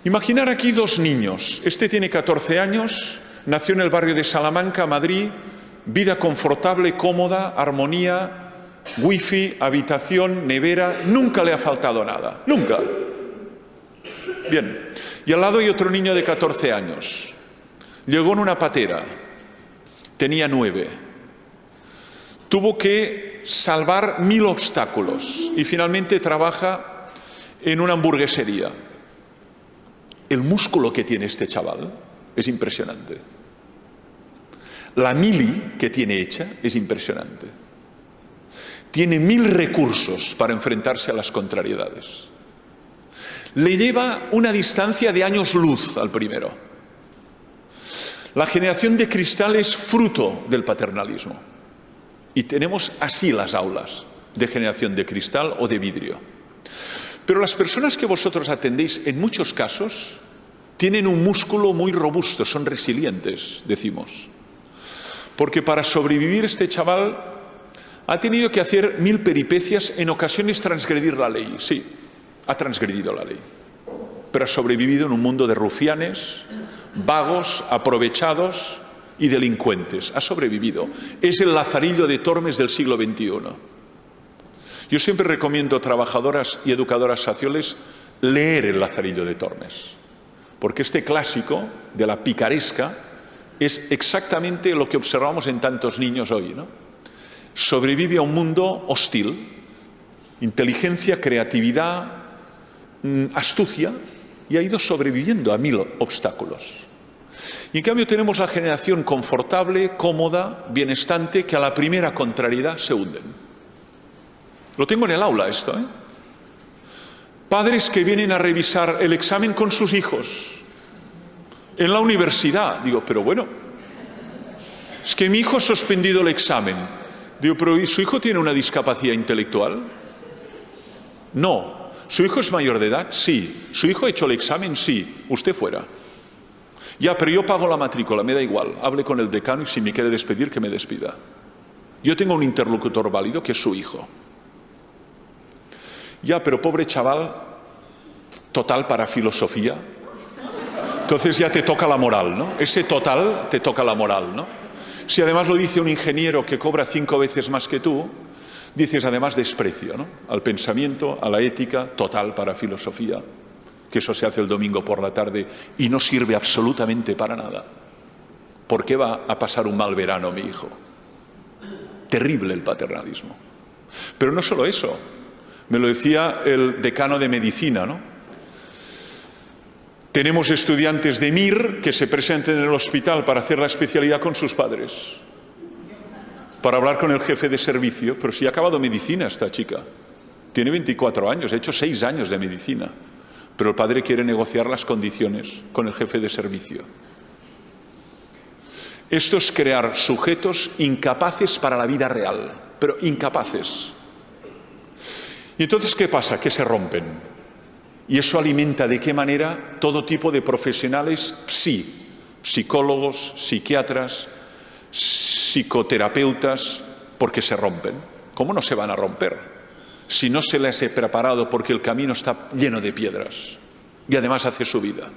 Imaginar aquí dos niños. Este tiene 14 años, nació en el barrio de Salamanca, Madrid, vida confortable, cómoda, armonía, wifi, habitación, nevera, nunca le ha faltado nada, nunca. Bien, y al lado hay otro niño de 14 años. Llegó en una patera, tenía 9. Tuvo que salvar 1000 obstáculos y finalmente trabaja en una hamburguesería. El músculo que tiene este chaval es impresionante. La mili que tiene hecha es impresionante. Tiene 1000 recursos para enfrentarse a las contrariedades. Le lleva una distancia de años luz al primero. La generación de cristal es fruto del paternalismo. Y tenemos así las aulas de generación de cristal o de vidrio. Pero las personas que vosotros atendéis, en muchos casos, tienen un músculo muy robusto, son resilientes, decimos. Porque para sobrevivir este chaval ha tenido que hacer 1000 peripecias, en ocasiones transgredir la ley. Sí, ha transgredido la ley. Pero ha sobrevivido en un mundo de rufianes, vagos, aprovechados y delincuentes. Ha sobrevivido. Es el Lazarillo de Tormes del siglo XXI. Yo siempre recomiendo a trabajadoras y educadoras sociales leer el Lazarillo de Tormes. Porque este clásico de la picaresca es exactamente lo que observamos en tantos niños hoy, ¿no? Sobrevive a un mundo hostil, inteligencia, creatividad, astucia, y ha ido sobreviviendo a 1000 obstáculos. Y en cambio tenemos la generación confortable, cómoda, bienestante, que a la primera contrariedad se hunden. Lo tengo en el aula esto, ¿eh? Padres que vienen a revisar el examen con sus hijos en la universidad. Digo, pero bueno, es que mi hijo ha suspendido el examen. Digo, pero ¿y su hijo tiene una discapacidad intelectual? No. ¿Su hijo es mayor de edad? Sí. ¿Su hijo ha hecho el examen? Sí. Usted fuera. Ya, pero yo pago la matrícula, me da igual. Hable con el decano y si me quiere despedir, que me despida. Yo tengo un interlocutor válido que es su hijo. Ya, pero pobre chaval, total para filosofía. Entonces ya te toca la moral, ¿no? Ese total te toca la moral, ¿no? Si además lo dice un ingeniero que cobra 5 veces más que tú, dices además desprecio, ¿no? Al pensamiento, a la ética, total para filosofía, que eso se hace el domingo por la tarde y no sirve absolutamente para nada. ¿Por qué va a pasar un mal verano mi hijo? Terrible el paternalismo. Pero no solo eso. Me lo decía el decano de medicina, ¿no? Tenemos estudiantes de MIR que se presentan en el hospital para hacer la especialidad con sus padres, para hablar con el jefe de servicio. Pero si ha acabado medicina esta chica, tiene 24 años, ha hecho 6 años de medicina, pero el padre quiere negociar las condiciones con el jefe de servicio. Esto es crear sujetos incapaces para la vida real, pero incapaces. ¿Y entonces qué pasa? Que se rompen. Y eso alimenta de qué manera todo tipo de profesionales, psicólogos, psiquiatras, psicoterapeutas, porque se rompen. ¿Cómo no se van a romper? Si no se les ha preparado porque el camino está lleno de piedras y además hace su vida.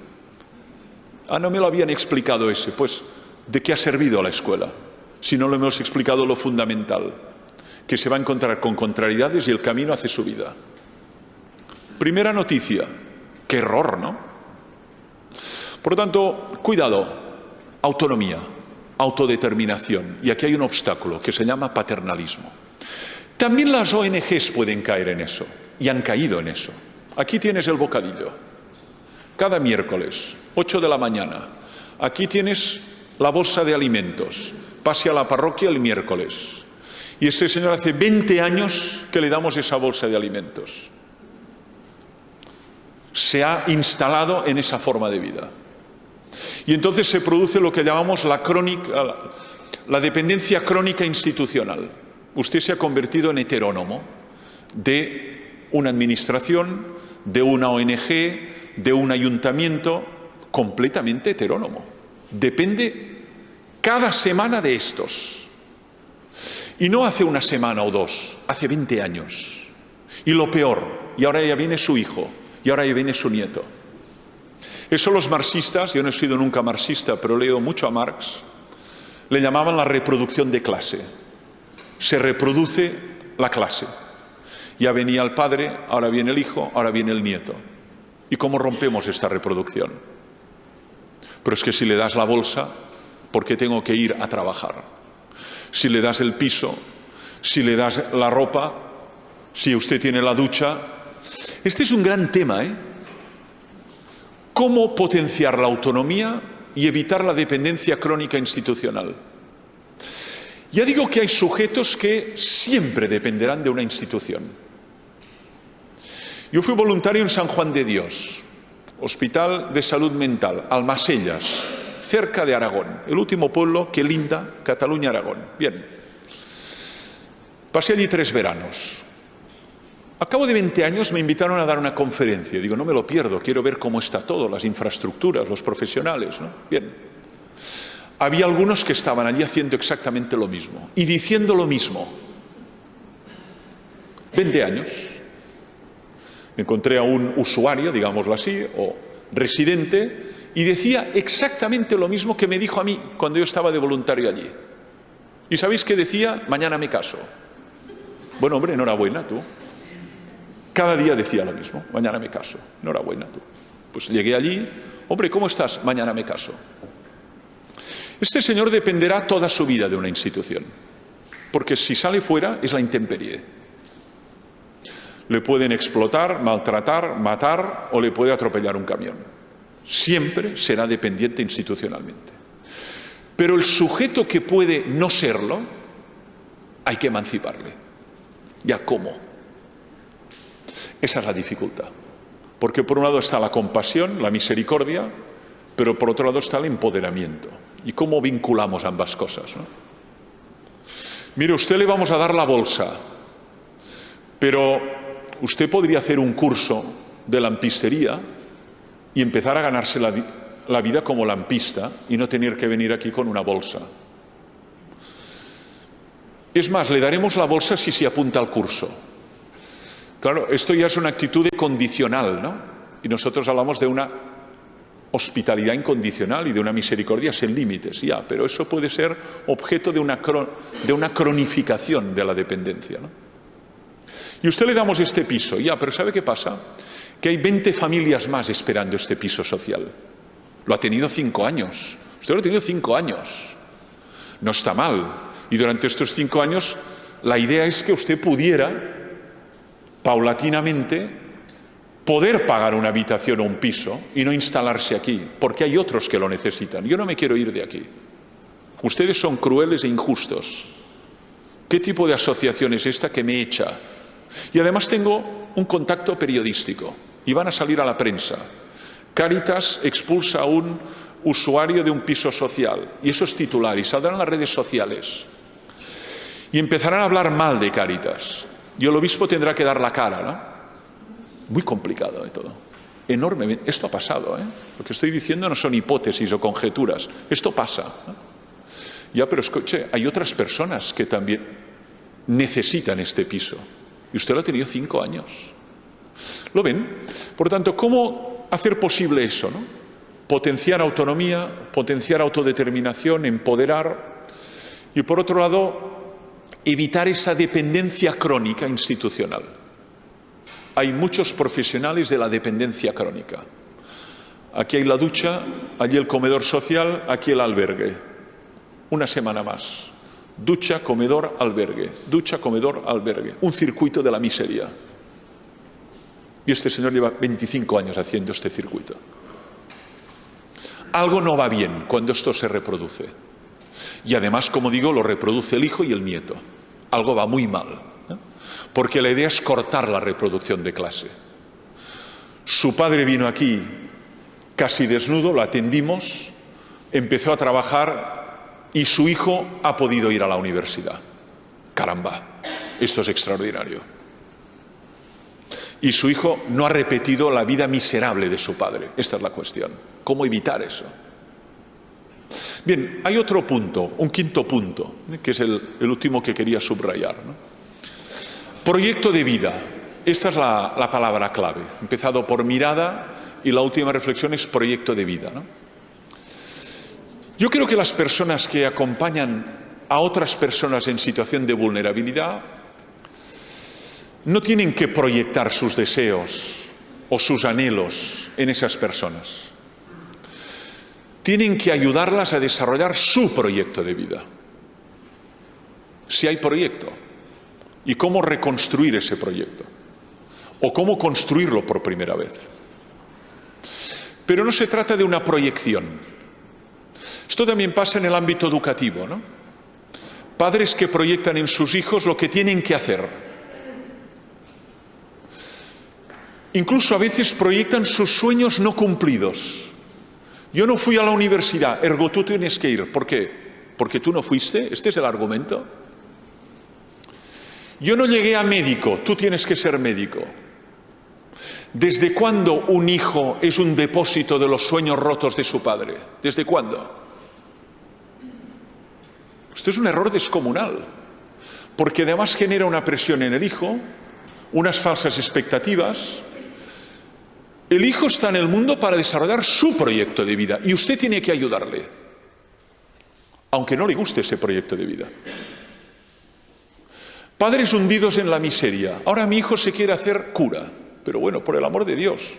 Ah, no me lo habían explicado ese. Pues, ¿de qué ha servido a la escuela? Si no le hemos explicado lo fundamental, que se va a encontrar con contrariedades y el camino hace su vida. Primera noticia, qué error, ¿no? Por lo tanto, cuidado, autonomía, autodeterminación. Y aquí hay un obstáculo que se llama paternalismo. También las ONGs pueden caer en eso, y han caído en eso. Aquí tienes el bocadillo. Cada miércoles, 8 de la mañana, aquí tienes la bolsa de alimentos. Pase a la parroquia el miércoles. Y ese señor hace 20 años que le damos esa bolsa de alimentos. Se ha instalado en esa forma de vida. Y entonces se produce lo que llamamos la dependencia crónica institucional. Usted se ha convertido en heterónomo de una administración, de una ONG, de un ayuntamiento, completamente heterónomo. Depende cada semana de estos. Y no hace una semana o 2, hace 20 años. Y lo peor, y ahora ya viene su hijo, y ahora ya viene su nieto. Eso los marxistas, yo no he sido nunca marxista, pero leo mucho a Marx, le llamaban la reproducción de clase. Se reproduce la clase. Ya venía el padre, ahora viene el hijo, ahora viene el nieto. ¿Y cómo rompemos esta reproducción? Pero es que si le das la bolsa, porque tengo que ir a trabajar. Si le das el piso, si le das la ropa, si usted tiene la ducha. Este es un gran tema, ¿eh? ¿Cómo potenciar la autonomía y evitar la dependencia crónica institucional? Ya digo que hay sujetos que siempre dependerán de una institución. Yo fui voluntario en San Juan de Dios, Hospital de Salud Mental, Almasellas, cerca de Aragón, el último pueblo que linda Cataluña-Aragón. Bien, pasé allí 3 veranos. Al cabo de 20 años me invitaron a dar una conferencia. Digo, no me lo pierdo, quiero ver cómo está todo, las infraestructuras, los profesionales, ¿no? Bien. Había algunos que estaban allí haciendo exactamente lo mismo y diciendo lo mismo. 20 años. Me encontré a un usuario, digámoslo así, o residente, y decía exactamente lo mismo que me dijo a mí cuando yo estaba de voluntario allí. ¿Y sabéis qué decía? Mañana me caso. Bueno, hombre, enhorabuena tú. Cada día decía lo mismo, mañana me caso. Enhorabuena tú. Pues llegué allí, hombre, ¿cómo estás? Mañana me caso. Este señor dependerá toda su vida de una institución, porque si sale fuera es la intemperie. Le pueden explotar, maltratar, matar o le puede atropellar un camión. Siempre será dependiente institucionalmente. Pero el sujeto que puede no serlo, hay que emanciparle. ¿Ya cómo? Esa es la dificultad. Porque por un lado está la compasión, la misericordia, pero por otro lado está el empoderamiento. ¿Y cómo vinculamos ambas cosas, no? Mire, a usted le vamos a dar la bolsa, pero usted podría hacer un curso de lampistería y empezar a ganarse la vida como lampista y no tener que venir aquí con una bolsa. Es más, le daremos la bolsa si se apunta al curso. Claro, esto ya es una actitud condicional, ¿no? Y nosotros hablamos de una hospitalidad incondicional y de una misericordia sin límites, ya, pero eso puede ser objeto de una cronificación de la dependencia, ¿no? Y a usted le damos este piso, ya, pero ¿sabe qué pasa? Que hay 20 familias más esperando este piso social. Lo ha tenido 5 años. Usted lo ha tenido 5 años. No está mal. Y durante estos 5 años, la idea es que usted pudiera, paulatinamente, poder pagar una habitación o un piso y no instalarse aquí, porque hay otros que lo necesitan. Yo no me quiero ir de aquí. Ustedes son crueles e injustos. ¿Qué tipo de asociación es esta que me echa? Y además tengo un contacto periodístico y van a salir a la prensa. Cáritas expulsa a un usuario de un piso social y eso es titular y saldrán en las redes sociales y empezarán a hablar mal de Cáritas y el obispo tendrá que dar la cara, ¿no? Muy complicado de todo, enormemente. Esto ha pasado, ¿eh? Lo que estoy diciendo no son hipótesis o conjeturas, esto pasa, ¿no? Ya, pero escuche, hay otras personas que también necesitan este piso y usted lo ha tenido 5 años. ¿Lo ven? Por tanto, ¿cómo hacer posible eso, no? Potenciar autonomía, potenciar autodeterminación, empoderar y, por otro lado, evitar esa dependencia crónica institucional. Hay muchos profesionales de la dependencia crónica. Aquí hay la ducha, allí el comedor social, aquí el albergue. Una semana más. Ducha, comedor, albergue. Ducha, comedor, albergue. Un circuito de la miseria. Y este señor lleva 25 años haciendo este circuito. Algo no va bien cuando esto se reproduce. Y además, como digo, lo reproduce el hijo y el nieto. Algo va muy mal, ¿eh? Porque la idea es cortar la reproducción de clase. Su padre vino aquí casi desnudo, lo atendimos, empezó a trabajar y su hijo ha podido ir a la universidad. Caramba, esto es extraordinario. Y su hijo no ha repetido la vida miserable de su padre. Esta es la cuestión. ¿Cómo evitar eso? Bien, hay otro punto, un quinto punto, que es el último que quería subrayar, ¿no? Proyecto de vida. Esta es la palabra clave. He empezado por mirada y la última reflexión es proyecto de vida, ¿no? Yo creo que las personas que acompañan a otras personas en situación de vulnerabilidad no tienen que proyectar sus deseos o sus anhelos en esas personas. tienen que ayudarlas a desarrollar su proyecto de vida. Si hay proyecto. ¿Y cómo reconstruir ese proyecto? O cómo construirlo por primera vez. Pero no se trata de una proyección. Esto también pasa en el ámbito educativo, ¿no? Padres que proyectan en sus hijos lo que tienen que hacer. Incluso a veces proyectan sus sueños no cumplidos. Yo no fui a la universidad, ergo tú tienes que ir. ¿Por qué? ¿Porque tú no fuiste? ¿Este es el argumento? Yo no llegué a médico, tú tienes que ser médico. ¿Desde cuándo un hijo es un depósito de los sueños rotos de su padre? ¿Desde cuándo? Esto es un error descomunal, porque además genera una presión en el hijo, unas falsas expectativas. El hijo está en el mundo para desarrollar su proyecto de vida y usted tiene que ayudarle, aunque no le guste ese proyecto de vida. Padres hundidos en la miseria. Ahora mi hijo se quiere hacer cura, pero bueno, por el amor de Dios.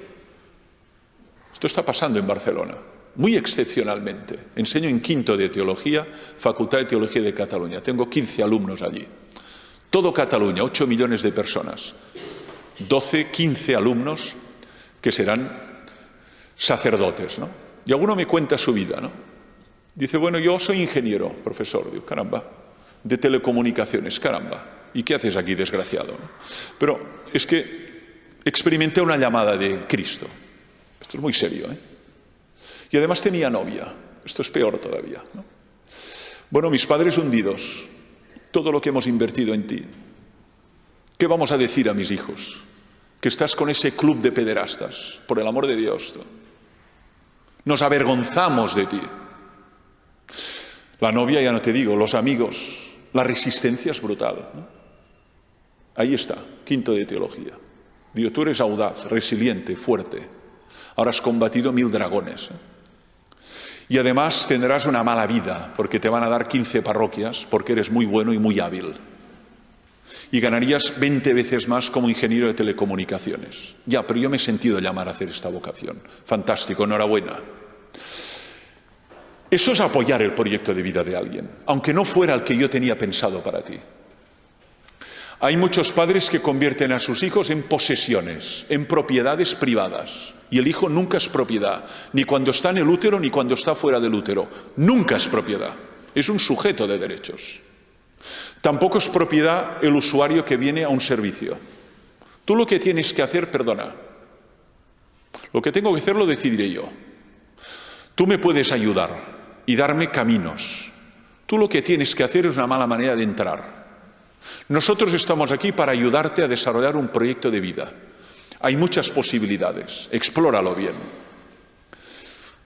Esto está pasando en Barcelona, muy excepcionalmente. Enseño en quinto de Teología, Facultad de Teología de Cataluña. Tengo 15 alumnos allí. Todo Cataluña, 8 millones de personas. 12, 15 alumnos que serán sacerdotes, ¿no? Y alguno me cuenta su vida, ¿no? Dice, bueno, yo soy ingeniero, profesor. Digo, caramba, de telecomunicaciones, caramba. ¿Y qué haces aquí, desgraciado? ¿No? Pero es que experimenté una llamada de Cristo. Esto es muy serio, ¿eh? Y además tenía novia. Esto es peor todavía, ¿no? Bueno, mis padres hundidos, todo lo que hemos invertido en ti. ¿Qué vamos a decir a mis hijos? Que estás con ese club de pederastas, por el amor de Dios. ¿No? Nos avergonzamos de ti. La novia, ya no te digo, los amigos, la resistencia es brutal, ¿no? Ahí está, quinto de Teología. Digo, tú eres audaz, resiliente, fuerte. Ahora has combatido 1000 dragones. Y además tendrás una mala vida, porque te van a dar 15 parroquias, porque eres muy bueno y muy hábil. Y ganarías 20 veces más como ingeniero de telecomunicaciones. Ya, pero yo me he sentido llamar a hacer esta vocación. Fantástico, enhorabuena. Eso es apoyar el proyecto de vida de alguien, aunque no fuera el que yo tenía pensado para ti. Hay muchos padres que convierten a sus hijos en posesiones, en propiedades privadas. Y el hijo nunca es propiedad, ni cuando está en el útero ni cuando está fuera del útero. Nunca es propiedad. Es un sujeto de derechos. Tampoco es propiedad el usuario que viene a un servicio. Tú lo que tienes que hacer, perdona, lo que tengo que hacer lo decidiré yo. Tú me puedes ayudar y darme caminos. Tú lo que tienes que hacer es una mala manera de entrar. Nosotros estamos aquí para ayudarte a desarrollar un proyecto de vida. Hay muchas posibilidades, explóralo bien.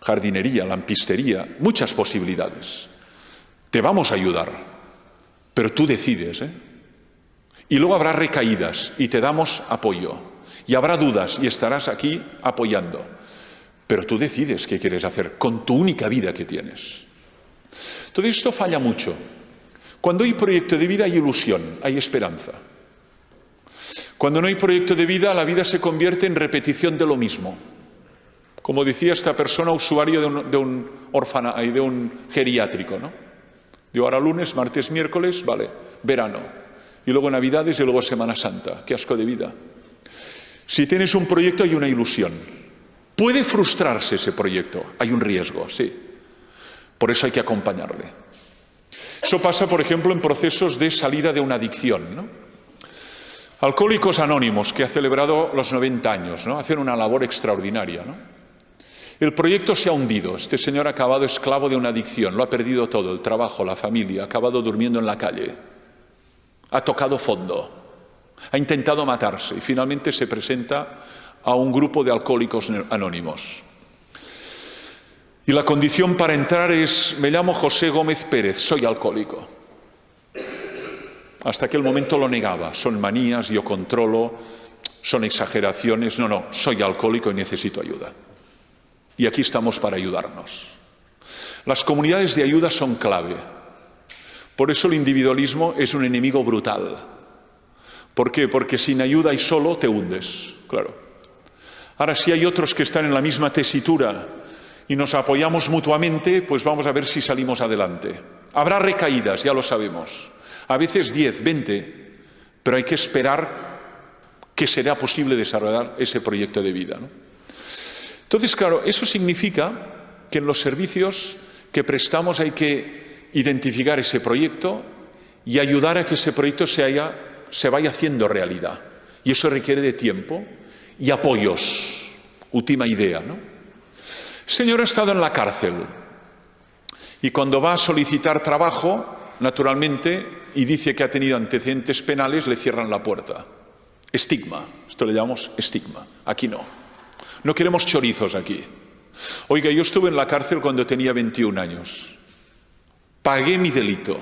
Jardinería, lampistería, muchas posibilidades. Te vamos a ayudar, pero tú decides, ¿eh? Y luego habrá recaídas y te damos apoyo. Y habrá dudas y estarás aquí apoyando. Pero tú decides qué quieres hacer con tu única vida que tienes. Entonces esto falla mucho. Cuando hay proyecto de vida hay ilusión, hay esperanza. Cuando no hay proyecto de vida, la vida se convierte en repetición de lo mismo. Como decía esta persona, usuario de un geriátrico, ¿no? De ahora lunes, martes, miércoles, vale, verano. Y luego Navidades y luego Semana Santa. Qué asco de vida. Si tienes un proyecto hay una ilusión. Puede frustrarse ese proyecto, hay un riesgo, sí. Por eso hay que acompañarle. Eso pasa, por ejemplo, en procesos de salida de una adicción, ¿no? Alcohólicos Anónimos, que ha celebrado los 90 años, ¿no? Hacen una labor extraordinaria, ¿no? El proyecto se ha hundido. Este señor ha acabado esclavo de una adicción, lo ha perdido todo, el trabajo, la familia, ha acabado durmiendo en la calle. Ha tocado fondo, ha intentado matarse y finalmente se presenta a un grupo de Alcohólicos Anónimos. Y la condición para entrar es, me llamo José Gómez Pérez, soy alcohólico. Hasta aquel momento lo negaba, son manías, yo controlo, son exageraciones, no, soy alcohólico y necesito ayuda. Y aquí estamos para ayudarnos. Las comunidades de ayuda son clave. Por eso el individualismo es un enemigo brutal. ¿Por qué? Porque sin ayuda y solo te hundes, claro. Ahora, si hay otros que están en la misma tesitura y nos apoyamos mutuamente, pues vamos a ver si salimos adelante. Habrá recaídas, ya lo sabemos. A veces 10, 20, pero hay que esperar que será posible desarrollar ese proyecto de vida, ¿no? Entonces, claro, eso significa que en los servicios que prestamos hay que identificar ese proyecto y ayudar a que ese proyecto se vaya haciendo realidad. Y eso requiere de tiempo y apoyos. Última idea, ¿no? El señor ha estado en la cárcel y cuando va a solicitar trabajo, naturalmente, y dice que ha tenido antecedentes penales, le cierran la puerta. Estigma, esto le llamamos estigma. Aquí no. No queremos chorizos aquí. Oiga, yo estuve en la cárcel cuando tenía 21 años. Pagué mi delito.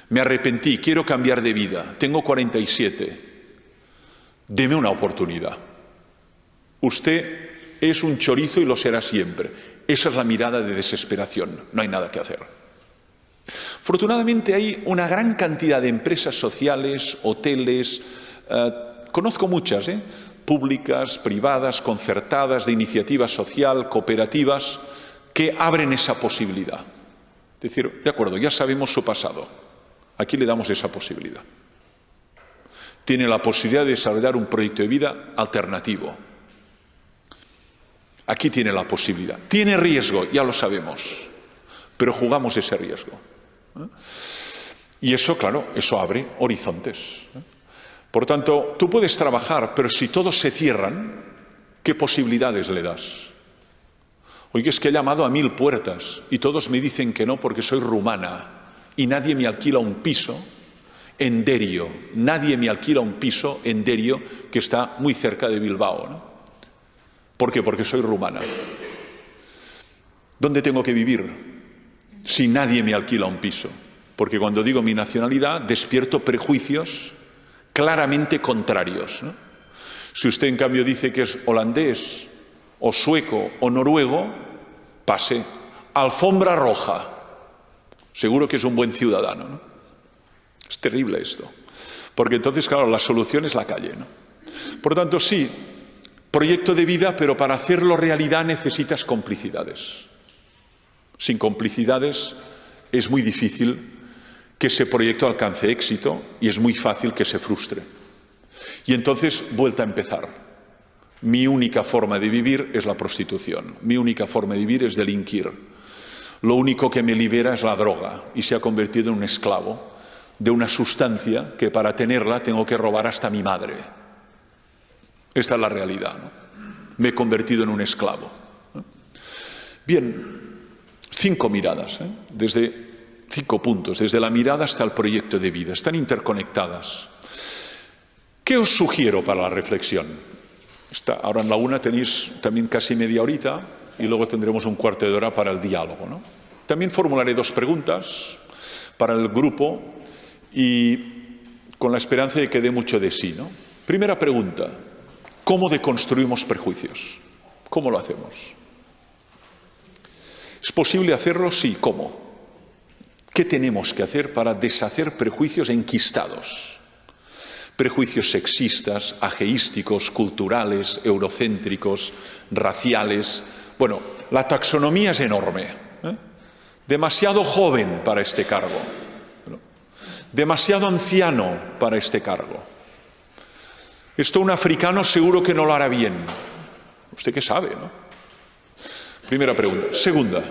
Me arrepentí, quiero cambiar de vida. Tengo 47. Deme una oportunidad. Usted es un chorizo y lo será siempre. Esa es la mirada de desesperación. No hay nada que hacer. Afortunadamente hay una gran cantidad de empresas sociales, hoteles, conozco muchas, públicas, privadas, concertadas, de iniciativa social, cooperativas, que abren esa posibilidad. Es decir, de acuerdo, ya sabemos su pasado, aquí le damos esa posibilidad. Tiene la posibilidad de desarrollar un proyecto de vida alternativo. Aquí tiene la posibilidad. Tiene riesgo, ya lo sabemos, pero jugamos ese riesgo. Y eso, claro, eso abre horizontes. Por tanto, tú puedes trabajar, pero si todos se cierran, ¿qué posibilidades le das? Oye, es que he llamado a 1000 puertas y todos me dicen que no porque soy rumana y nadie me alquila un piso en Derio. Nadie me alquila un piso en Derio, que está muy cerca de Bilbao, ¿no? ¿Por qué? Porque soy rumana. ¿Dónde tengo que vivir si nadie me alquila un piso? Porque cuando digo mi nacionalidad, despierto prejuicios claramente contrarios, ¿no? Si usted, en cambio, dice que es holandés, o sueco, o noruego, pase. Alfombra roja. Seguro que es un buen ciudadano, ¿no? Es terrible esto. Porque entonces, claro, la solución es la calle, ¿no? Por tanto, sí, proyecto de vida, pero para hacerlo realidad necesitas complicidades. Sin complicidades es muy difícil que ese proyecto alcance éxito y es muy fácil que se frustre. Y entonces, vuelta a empezar. Mi única forma de vivir es la prostitución. Mi única forma de vivir es delinquir. Lo único que me libera es la droga y se ha convertido en un esclavo de una sustancia que para tenerla tengo que robar hasta a mi madre. Esta es la realidad, ¿no? Me he convertido en un esclavo. Bien, 5 miradas, desde 5 puntos, desde la mirada hasta el proyecto de vida. Están interconectadas. ¿Qué os sugiero para la reflexión? Ahora en la una tenéis también casi media horita y luego tendremos un cuarto de hora para el diálogo, ¿no? También formularé 2 preguntas para el grupo y con la esperanza de que dé mucho de sí, ¿no? Primera pregunta, ¿cómo deconstruimos prejuicios? ¿Cómo lo hacemos? ¿Es posible hacerlo? Sí. ¿Cómo? ¿Qué tenemos que hacer para deshacer prejuicios enquistados? Prejuicios sexistas, ageísticos, culturales, eurocéntricos, raciales. Bueno, la taxonomía es enorme, Demasiado joven para este cargo. Demasiado anciano para este cargo. Esto un africano seguro que no lo hará bien. ¿Usted qué sabe, no? Primera pregunta. Segunda,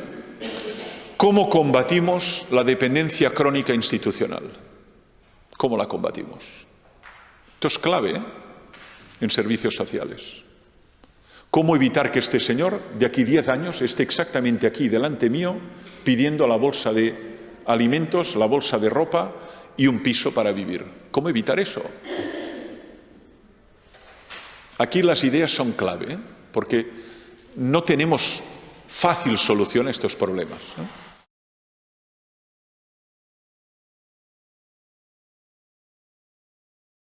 ¿cómo combatimos la dependencia crónica institucional? ¿Cómo la combatimos? Esto es clave, en servicios sociales. ¿Cómo evitar que este señor, de aquí 10 años, esté exactamente aquí, delante mío, pidiendo la bolsa de alimentos, la bolsa de ropa y un piso para vivir? ¿Cómo evitar eso? Aquí las ideas son clave, porque no tenemos fácil solución a estos problemas, ¿no?